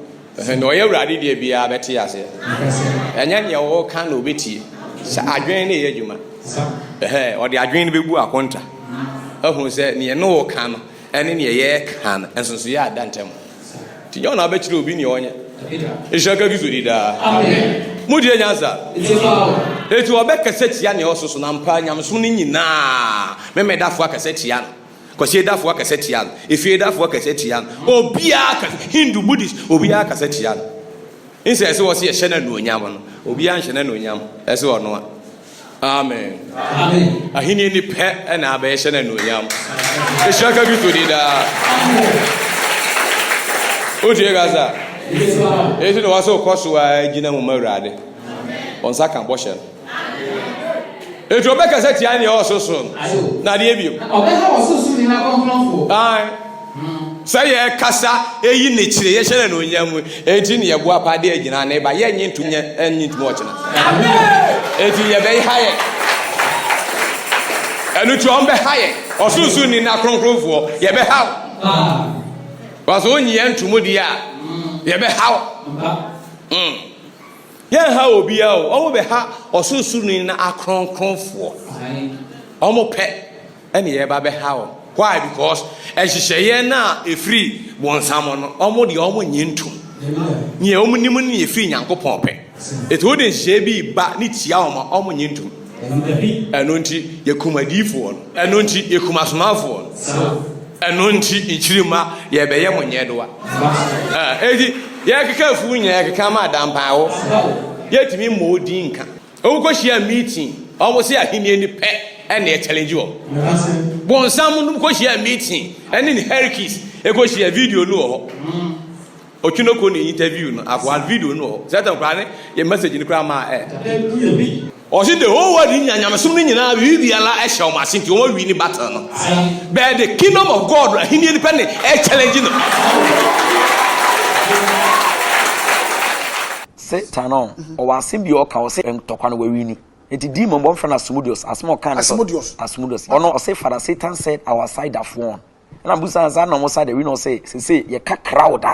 No, you're ready to be a betty as it. And then your old can of bitty. I drain the edguma. Or the agreeing be a contra. Who said near no can, and in your year can, and since you are done them. To your bet you will be your own. It's a good idea. Amen. Mudia Yaza. It will back a set Yanni also so Nampaniam Sunini na. Meme that work a set yan. Because you that work a set yan. If you that work a set yan. Oh, Biaka, Hindu Buddhist, Obiaka set yan. Instead, so was here Shannon Yaman, Obian Shannon Yam, as well no. Amen. Amen. A hini ni pet and Abe Shannon Yam. It's a good idea. Mudia Gaza. Eti no waso koso agina mu mawrade onsa kan boshe eti obeka seti ani ososo na de ebiem obeka ososo ni na konfronfo ai say ye kasa eyi ne kire ye hye na onyamu eti ne ye bo apade agina na ba ye nyintu nye anyintu ochina eti ye be haye enu tu on be haye ososo ni na konfronfo ye be haw waso onyi entumo dia ye be how ye how obi a o be ha osusuru na akronkronfo omo pe ene ye ba be how why because ehihye na efri wonsam no omo de omo nyintum nye omo nim ne efri nyankopon pe eto de hye bi ba ne tia omo nyintum eno nti ye kumadifo eno nti ye kumasomafo eno nti ichirima ye be ye monyedoa edi ye keka fu nya ye keka ma dampa wo ye timi modi nka o ko hia meeting o mo se ahini ni pe ene challenge wo bon sam no ko hia meeting ene ni herkis e ko hia video no ho o twino ko ni interview no akwa video no ho zata kwa ne ye message ni kwa ma o si the whole world in nyamesum ni nyina bi ala e hye o ma sinti o wi ni battle no but the kingdom of God ahini ni pe ne e challenge no Satan on or was simbi or can say and talk on where we need. It is demon born from Asmodeus, a small kind of Asmodeus. Or no, say Father Satan said our side have won. And I'm Busan Zan on one side, we don't say, you can't crowd.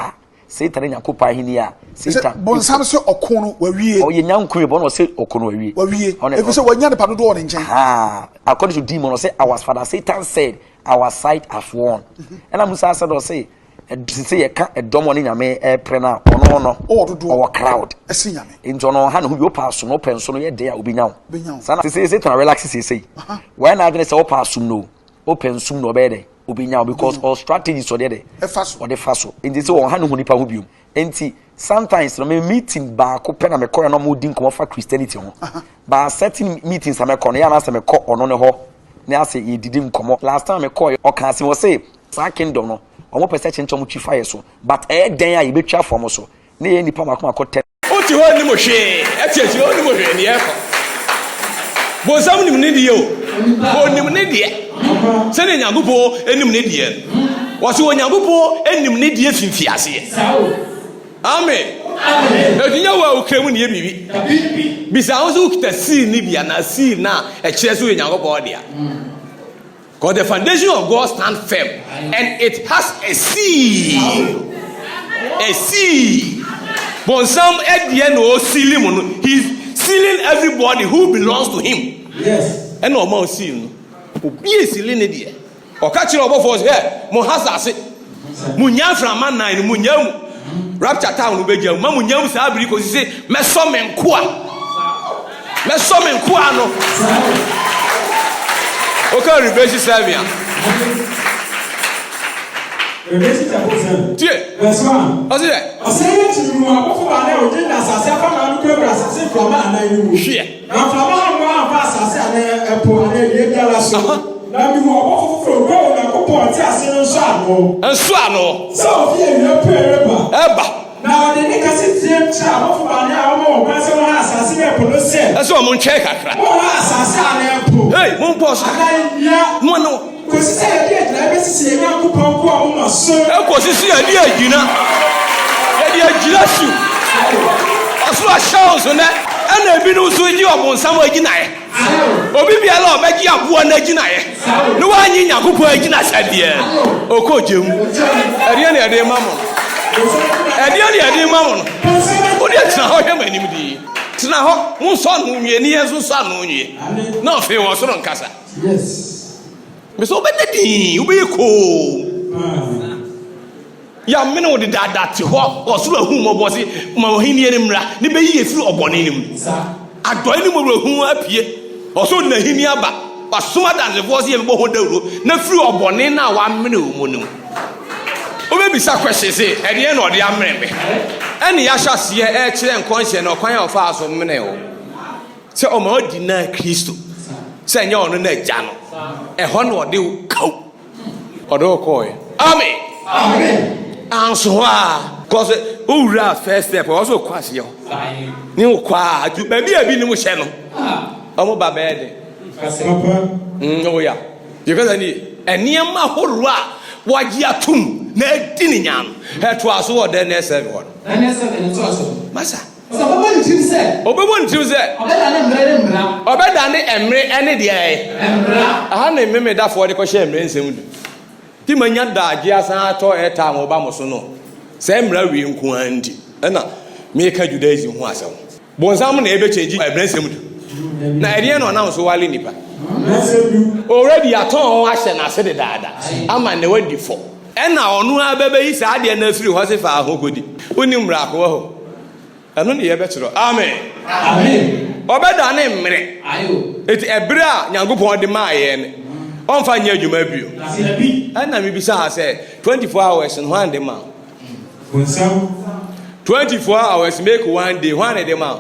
Satan in a coupa here. Satan, Bon Samson or Kono, where we or young Queen or say Okono, where we if you say what you're the Padua in China. According to demon, or say our Father Satan said our side have won. And I'm Busan or say, say a domon in a me a prena or no or to do our crowd a senior into no hand who you pass no pension yet there will be now. Sana say it to relax say when I say pass no open soon no better will be now because all strategies or the fast in this one hand who nipa who you enti sometimes no me meeting ba ko pe na me kɔ na mo di nkɔmɔ fa Christianity ho ba certain meetings am kɔ no ya na se me kɔ ɔno ne hɔ na ase e didi nkɔmɔ last time me kɔ ɔka se wo say sa kingdom no ɔmo pɛ sɛ chenchom twi fire so but den a ye betwa fam so na ye nipa makoma kɔ o ti ho ni mo hwe eti ho ni mo hwe ni e kɔ bo sam ni ne die o ni ne die se ne nyagopo enim ne die wo so nyagopo enim ne die finfi ase amen edinya wa ukramu ne bibi bisa wo so kita seal ni bia na seal na e kire so nyagopo dia because the foundation of God stand firm and it has a seal. A seal. Bonsam edie no sealing no. He's sealing everybody who belongs to him. Yes. And no more seal. Obi e sealing e die. O ka kire obo for here. Mo hasase. Mo nya frama nan mo nya rapture town no begya. Ma mo nya sa abiri ko si me so me nko a. Me so me nko a no. Okay, Revelation 7. Revelation chapter 7. Tie. Verse 1. What's it? I say to you, I want to know what Jesus has said. I'm going to say from an animal. Share. Now from one pass, I say a poor and a yellow. Now you are for go and go to a single shadow. And swallow. So here you are, Eba. now the niggas sit there, child of my now, person has a single police. That's what I'm check. Hey, one person. One no. Because I get like this, I am going to so. Of course, you see a dear Gina. A dear Gilasu. As well as shows on that. And I've been also in your own somewhere Gina. Obi allow Becky up one Gina. No one in your group Gina said, dear. Oh, coach you. At the end of the mamma. At the end of the mamma. What is now him anybody? Now, one son whom you near so son on you. No fear was on Casa. Yes. Miss Obedi, you be cool. Ya men wo de dada te ho o so ahum obosi ma ohini enimra ne be yi efiri obone nim adoy ni mo hu apie o so na hini aba wasoma dan the voice ye bo ho dawro na firi obone na wa mene o mo nim o be bisa question say e de na o de amre me ene ya hwase e kire nkonhye na okwan ya ofa aso mene o se o ma odi na Kristo se nya ono na agya no e ho na o de kaw o do ko amen Amen. Answa cause ura first step also kwase yo ni okwa aju ba bia bi ni mo hye no omo ba bed oh yeah because ani ma horo a waji atum na edi ni nyam heto aso wo de na serve wo na serve ni to aso masa so baba ni tim se obebo ni tim se obeda ne emre ene de emra aha na meme da fo de ko hye emre nsem du ti manya da agi asan ato eta mo ba mo so no se mra wi nku andi na me ka Judaism ho asem bonsam na ebe change ebrensem du na ere no na so wale nipa already aton ho ahye na se de dada ama ne wadi fo na onu abebe yi sa de na afiri ho se fa ahokodi oni mra ko ho eno ne ye be kiro amen amen obeda ne mre ayo eti ebra nyankopon de ma ye ne onfa nya adwuma bio na me bisa ha say 24 hours in one day ma 24 hours make one day one day ma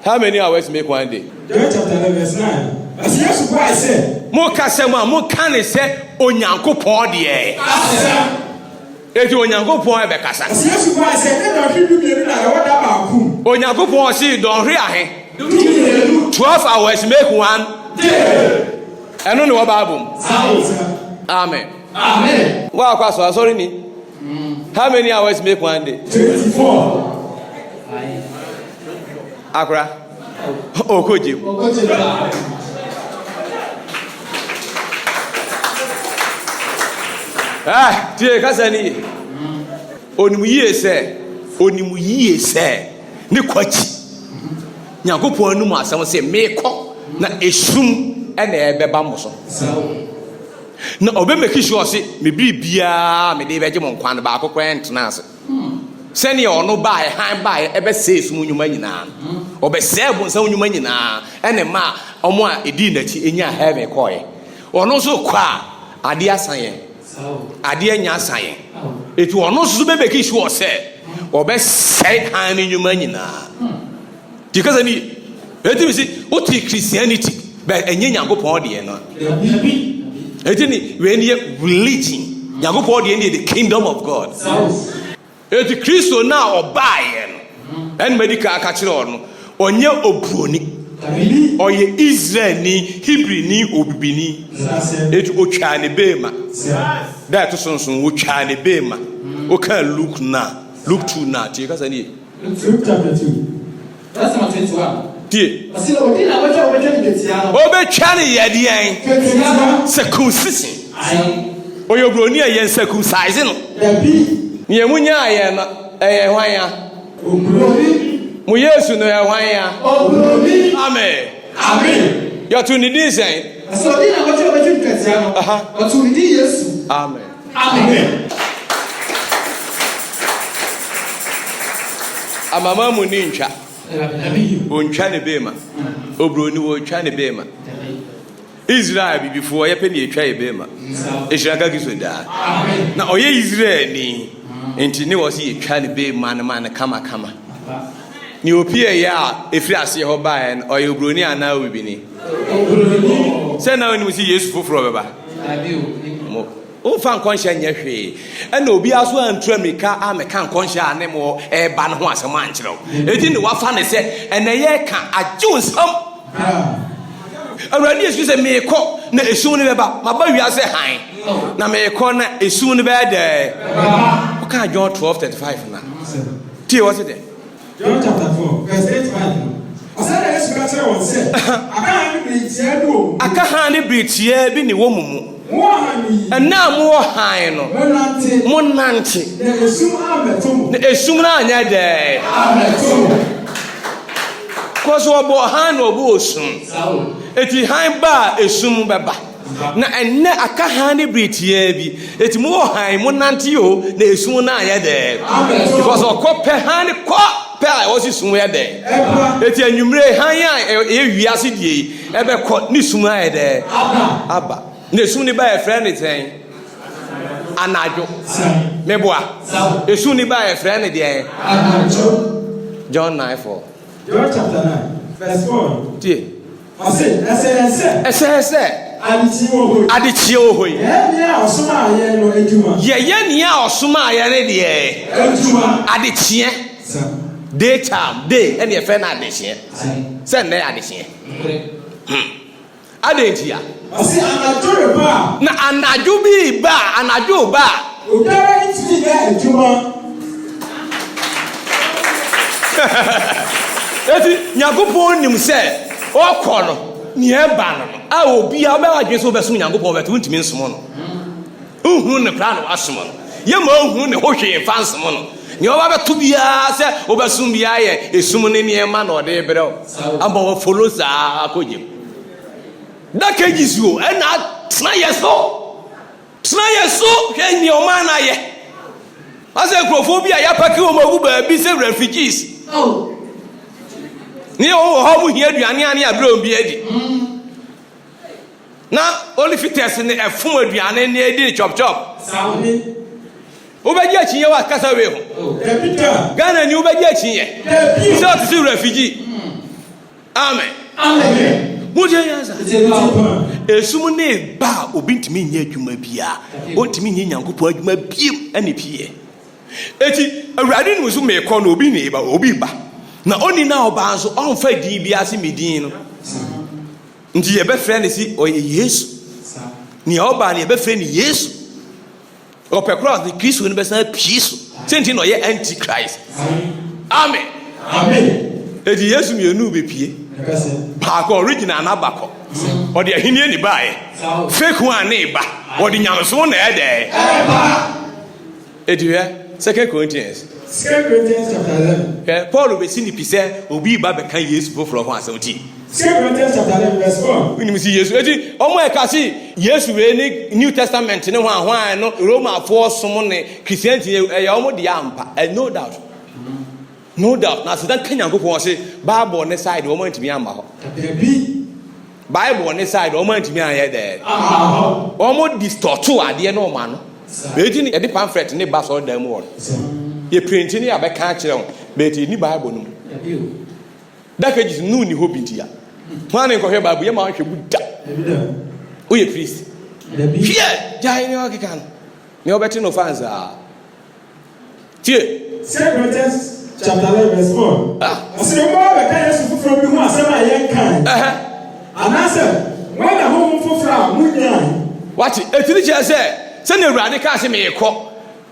how many hours make one day John chapter 11 verse 9 as Jesus Christ said mo ka say mo kan say onyankopon de e eti onyankopon e be kasa as Jesus Christ said na hwidu bi na e woda ba ku onyankopon si don hwe ahe 12 hours make one eno ni wo Bible amen amen wa kwa so sorry ni how many hours make one day 24 akra okoje tie kasa ni onimu yie se ni kwachi nyakopon anu mu asem se mekọ na esum ene ebeba mo so na obemeki sure se me bibia me de beje mo nkwan ba akokọ entna ase seni ono ba han ba ebe se esum nyuma nyina obe se bonsa nyuma nyina ene ma omo a edi nachi enya heaven koye ono so kwa ade asan ye ade anya asan ye It will not so be make sure say or best say hand in your money now. Because I need let me see what Christianity but and yango podi no. When you religion yango podi the kingdom of God. It Christo now or buy and medical catcher on your obroni. Or ye Israel ni Hebrew ni obibini it ochane bema that is something ochane bema okay look now look to now because I need Luke chapter 2 that's number 21 die asila odina wacha ngetia obe chane yedien circumcision oyobroni ayen circumcise no ni emunya ayen no hwan ya obroni Mu Yesu no ya hwan ya amen amen ya tu ni din sen so din na wacha ngetia no o tu ni din Yesu amen amen amama mu ni ntwa ontwa ne bema obroni wo twa ne bema Israel before ye pe ne twa ye bema Israel ga giso da na oye Israel ni enti ne wo se ye twa ne bema na man kama ni opie ya efiri ase ho ba en oye obroni ana obibini se na oni musi Yesu foforo beba o fan konsha nya hwe e na obi aso antura meka ameka konsha ane mo e ba no ho asem ankyerɛw eti ne wafa ne se ene ye ka ajunsam awurade Yesu se mekɔ na esu ne beba maba wiase han na mekɔ na esu ne be de o ka John 12:35 na tie what it John chapter 4 verse 85. Asana Yesu ka tell one say, aka han ne britia bi ne wo mumu. Mo hani. Na mo han no. Mo nante. Na esum abetom. Na esum na anya de. Abetom. Ko so obo han no obo osum. Eti han ba esum beba. Na enne aka han ne britia bi. Eti mo han mo nante yo na esum na anya de. Because okope han ko pa o si sumu ya de eti anwumre han ya e wiase die e be ko ni sumu ya de aba na esu ni ba e friend ten anajo meboa esu ni ba e friend de anajo John 9:4 John chapter 9 verse 4 tie ese adichie ohoi ye ni a osuma aye ne de adichie daytime day and your friend addition send there addition adentia asi anajo ba na anajo bi ba anajo ba odara itini ga ejuma eti nyagopon nim se okọ no ni e ba no a obi a be wadwe so be so nyagopon be to ntimi nsomo no uhun ne plan wasomo no ye ma ohun ne hohwe fansomo no ni oba be to bia se obasum bia ye esum ne ne ma na ode brɛ amba wo follow sa akogye da kejisuo e na tna yeso hwe ni o ma na ye ase krofobia ya paki o magu ba bi se refugees ni o ho mu hia aduane ane abrɛ obi adi na only fittest ne efum aduane ne edi chop sauni obaji achinye wa kasa we ho Ghana ni obaji achinye so to see refugee amen muje yanza esum ne ba obi ntimi nya adwuma bia o ntimi nya nyankopɔ adwuma biem ane pie eti awurade no so me kɔ no obi ne ba obi ba na oni na oba nso onfa di bia se medin no nti ye be frɛ ne si oye Yesu ni oba ne ye be frɛ ne Yesu opekro the Christ will be say peace senti no ye antichrist amen edi Yesu mi enu be pie ba ko original na ba ko o de ahini ani ba ye fake one na ba o de nyamso na e de edi he 2 Corinthians chapter 11 Paul be sini pise obi ba be kan Yesu foforo ho asawti 2 Corinthians chapter 11 verse 4 we ni Yesu edi omo e ka si Yesu we ni New Testament ne ho ahwan no Roma for som ne Christianity e omo de ampa no doubt na se dan kanyankopon se Bible ne side omo ntimi amba ho Bible ne side omo ntimi anye de omo distort ade no ma no beti ni edi pamphlet ne ba so dan mu won ye print ni abeka kire won beti ni bible no dakaji nu ni hobintia hwane ko hwe bible ye ma hwe buda o ye priest here jai ni o kikan ni obeti no fans tie 2 Corinthians chapter 11 verse 4 asire mo ba kan Yesu fufuro bi hu asem a yen kan anase when a home fufuro munya what etini che se na Awurade ka se me kɔ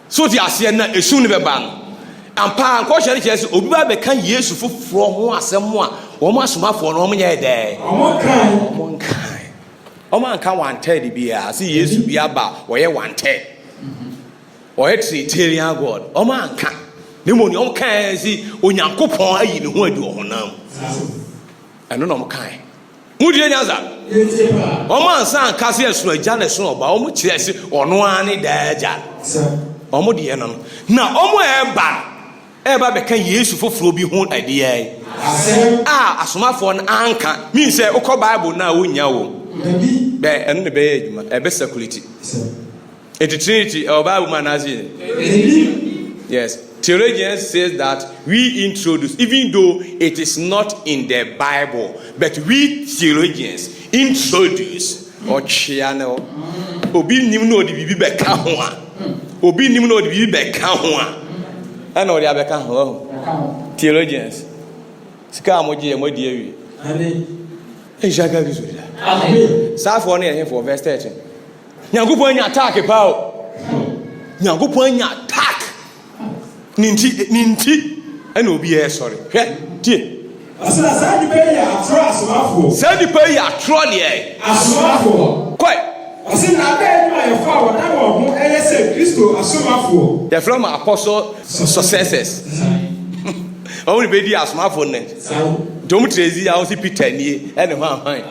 so ti ase na esu ne beba no ampa nkɔ hye ne che se obi ba be kan Yesu fufuro ho asem a wo mo asomafo no mo nya de o mo nkan wanted bia se Yesu bi aba wo ye wanted o ye trinitarian God o mo nkan ne mo ni o kan si Onyankopɔn ayi ne ho adi o honam ɛno na o kan mu die nyaza o mo ansan ka se esu agya na esu oba o mo kire se ono ani da agya o mo die no na o mo eba be kan Yesu foforo bi ho adi ai asomafo no anka mean say ukọ Bible na wonya wo be eno ne be adwuma ebe security it Trinity or Bible man as yes. Theologians says that we introduce, even though it is not in the Bible, but we theologians introduce or channel. Obi nim no di bibi be ka ho a. Obi nim no di bibi be ka ho a. And no di abeka ho. Theologians. Sika amoji e modi awi. Amen. E jaga bi so da. Amen. Sa for na here for verse 13. Nyankopon anya attack pa o. Nyankopon anya attack. Ninti and obi e sorry hwe tie asana sadi pe ya atro asomafo sadi pe ya atro le asomafo kwai asina be ma ye fa wada wo ho eyese Kristo asomafo the from apostle successors only be di asomafo ne dom trezi ya o si Peter nie ene ho ahan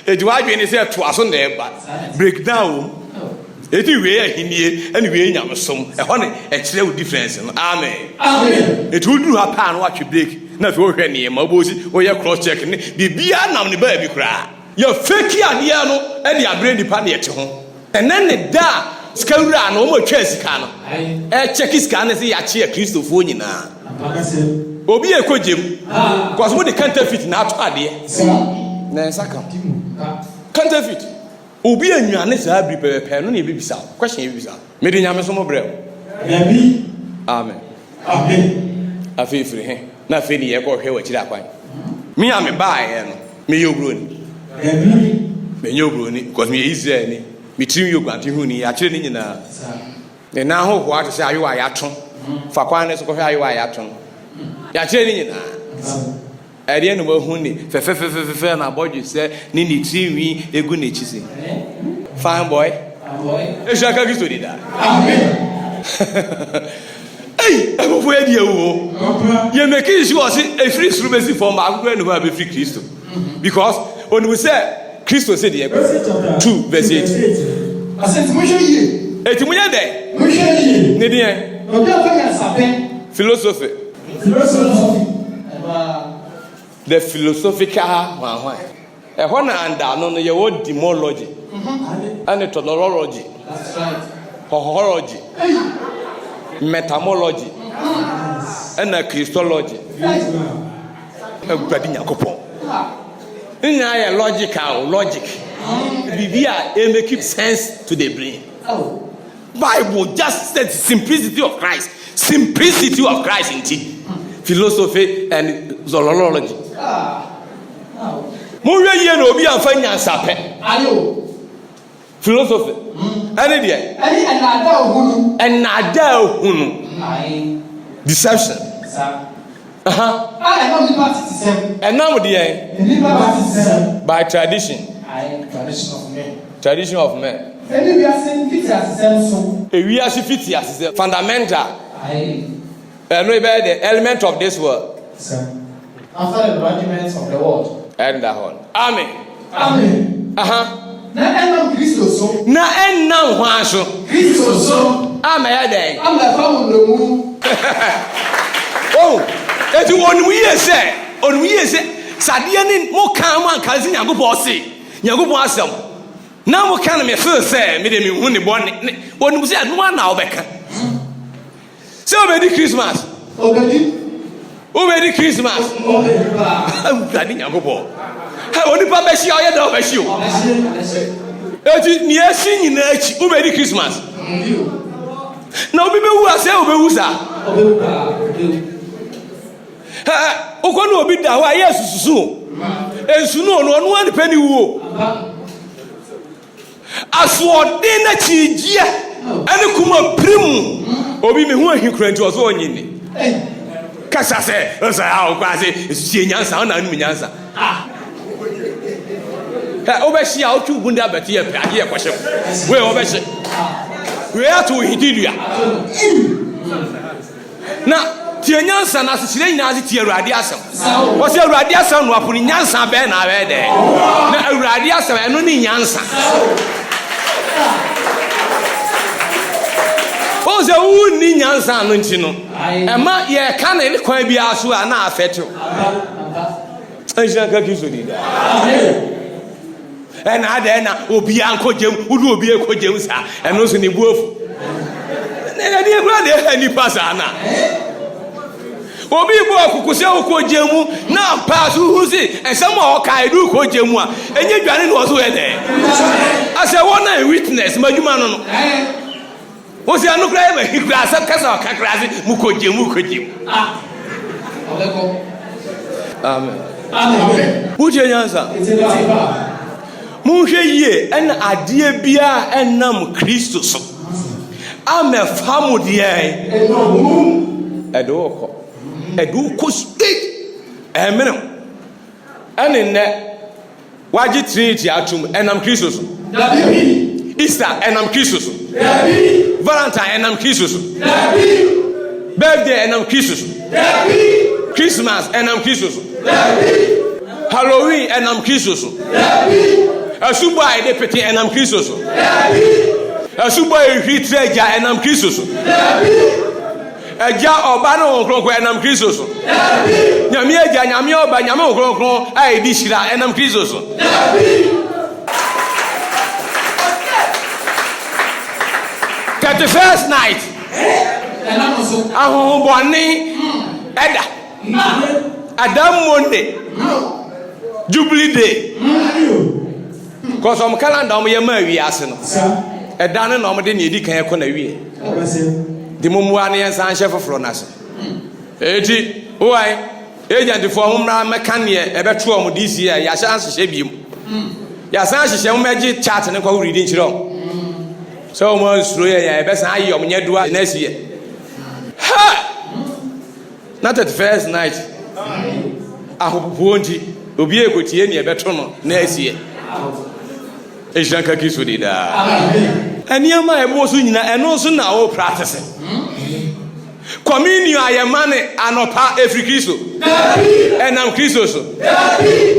e diwa dwe ni se to aso na e ba breakdown eti we ahinie ene we nyamsom e ho ne e kire wo difference no amen eti oduru ha pa no atwe break na fe wo hwe ne ma obosi wo ye cross check ne bibia nam ne ba bi kra ya fake ade no e de abre nipa ne yete ho enen ne da skawura no mo twa sika no e check sika ne se ya che Kristofo nyina obi e kojem cause mo de counterfeit na ato ade na saka counterfeit obi anwane saa bi pepe no na ebibisa question ebibisa me de nyame so mo brɛ nabi amen afifiri he na fe ni ye ko hwe wakiri akwan me ame baaye no me yobroni nabi me yobroni because me Israel ni me trim yogwanti hu ni ya kire ni nyina ne na ho ho ate se ayo ayato fa kwan ne so ko hwe ayo ayato ya kire ni nyina ade no hu ni fe na boju se ni trim egu na chise fine boy eshaka Kristo di da amen hey ebofo e dia wo ye make sure say e free surumesi for ma agro no ba be free Kristo because when we say Kristo say the 2 verse 8 asenti mo hwe yie eti mo nya de mo hwe yie ne de obi afa ya sapen philosophy the philosophical one e ho na anda no ye wo demology and methodology that's right horology metamology and Christology everybody nyakopon nya ya logic bibia e make sense to the brain Bible just said simplicity of Christ in philosophy and zoology mo we ye na obi anfa nyansa pe ayo philosophy any there any anada ohunu deception and now there by tradition of men we are fiti as fundamental no be the element of this world after the arguments of the world and that one amen na enam Kristo so na enam hwan so Kristo so amen den amen fa mo mu oh eti onum ye se sade ni mo kan man kan si Nyankopɔn se Nyankopɔn asem na mo kan me feel say me de me hu ne bone wonu say no na obeka say obedi Christmas obedi Christmas obedi nyagobo ha oni pa be shi oye da obeshi o eti ni esi nyina achi obedi Christmas na obi be wu ase obewu sa ha okonu obi da wa yesususu ensu no no no ani pani wu aswode na chijia ene kuma prim obi me hu ahikranti oso onyini kasa se osa ha kwase sie nyansa na anu nyansa ha obeshi a otu bunda beti e pade e kwhye we obeshi we atu hididua na tie nyansa na sesire nyina ase tie awurade asem wo se awurade asem no apuni nyansa be na be de na awurade asem eno ni nyansa o se wu ni nyansa no nti no ema ye ka na ile kwan bia so a na afeto anjina ka kiso di da ena ada na obi ankojem udu obi ekojem sa eno so ni buofu na de kura de ni pasa na obi bo akukuse okojemu na pass huzi ensema o kai du kojemu a enye dwane no so ede ase wona witness madwuma no no o se anu kra e hikra asa kasa kakrase mu kojemu amen uje nyansa mu hwe yie en ade bia enam Kristo so ame famudie edoko edu ko state emene enenne waji trinity atum enam Kristo so Easter enam Kristo so Valentine enam Kristo so birthday enam Kristo so Christmas enam Kristo so Halloween enam Kristo so asuba ide pete enam Kristo so asuba ehitreja enam Kristo so eja oba no kronkron enam Kristo so nyame eja nyame oba nyame kronkron ai di shira enam Kristo so 31st night enam so ahun boni eda Adam Monday Jubilee Day cause on calendar on your marry asino eda ne no de ne edi kan ekọ na wie di momuwa ne yansan chef fronas eti oai agent for homra mekane e beto om this year ya chance hye biem ya san hye mo meji chat ne kwa reading chiro so mo nsuro ya e be san ayi om nyedua next year ha na 31st night ahopopo nti obi ekotie ne e beto no next year Ejranka kiso di da eniama e mo so nyina eno so na o practice communion ayemane anopa every Kristo enam Kristo so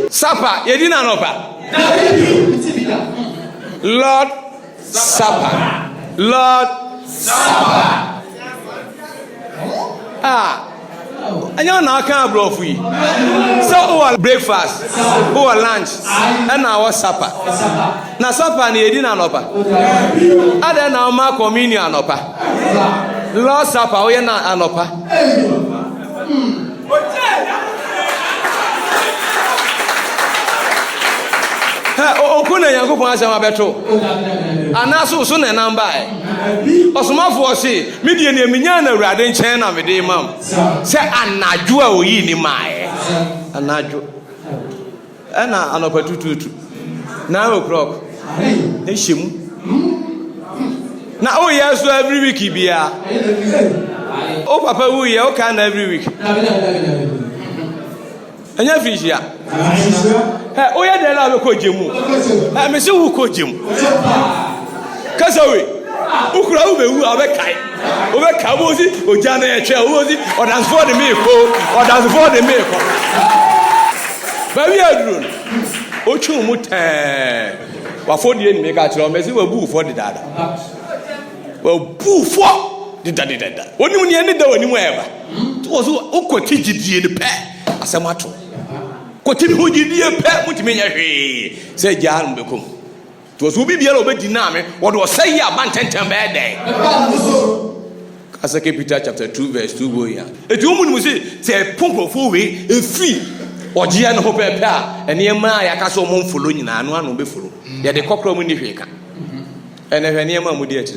sapa yedi na anopa Lord Supper anya na aka abrofu yi so o breakfast o lunch and our supper na supper na yedi na anopa ada na o ma communion anopa Lord Supper o ye na anopa o kuna Yankopon asema beto anaso so na namba osomafo o se medie na eminya na awurade nchen na mede mam se anadwo a oyi ni mae anadwo ana anopa tututu na o'clock e shemu na o yes every week bia o papa wu ye o kan every week anya fishia o ya de la be ko jemu me se wu ko jemu kasawe ukura wu be wu abekai o be ka bo si o jana e twa o si o dance for the me ko ba wi aduru o chu mu wa fodie ni me ka tro me se wa bu for the dada wa bu for the dada oni mu ne da oni mu eba to so o ko tigidie ni pe asamato ko tibi hojidie pe mutime nya hwe se jaan bekom to so bi bia lo be deny me what was say ya ban tentem be dey Asake Peter chapter 2 verse 2 go ya eti omu ni say ponkrofo we efi oje na ho pepe a ene ma ya ka so mo mfolo nyina anu be folo ya de kokro mu ni hweka ene hwe ne ma mu di eti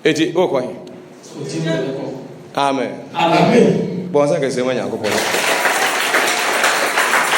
eti o ko he amen amen bon sa ke se ma nyankopon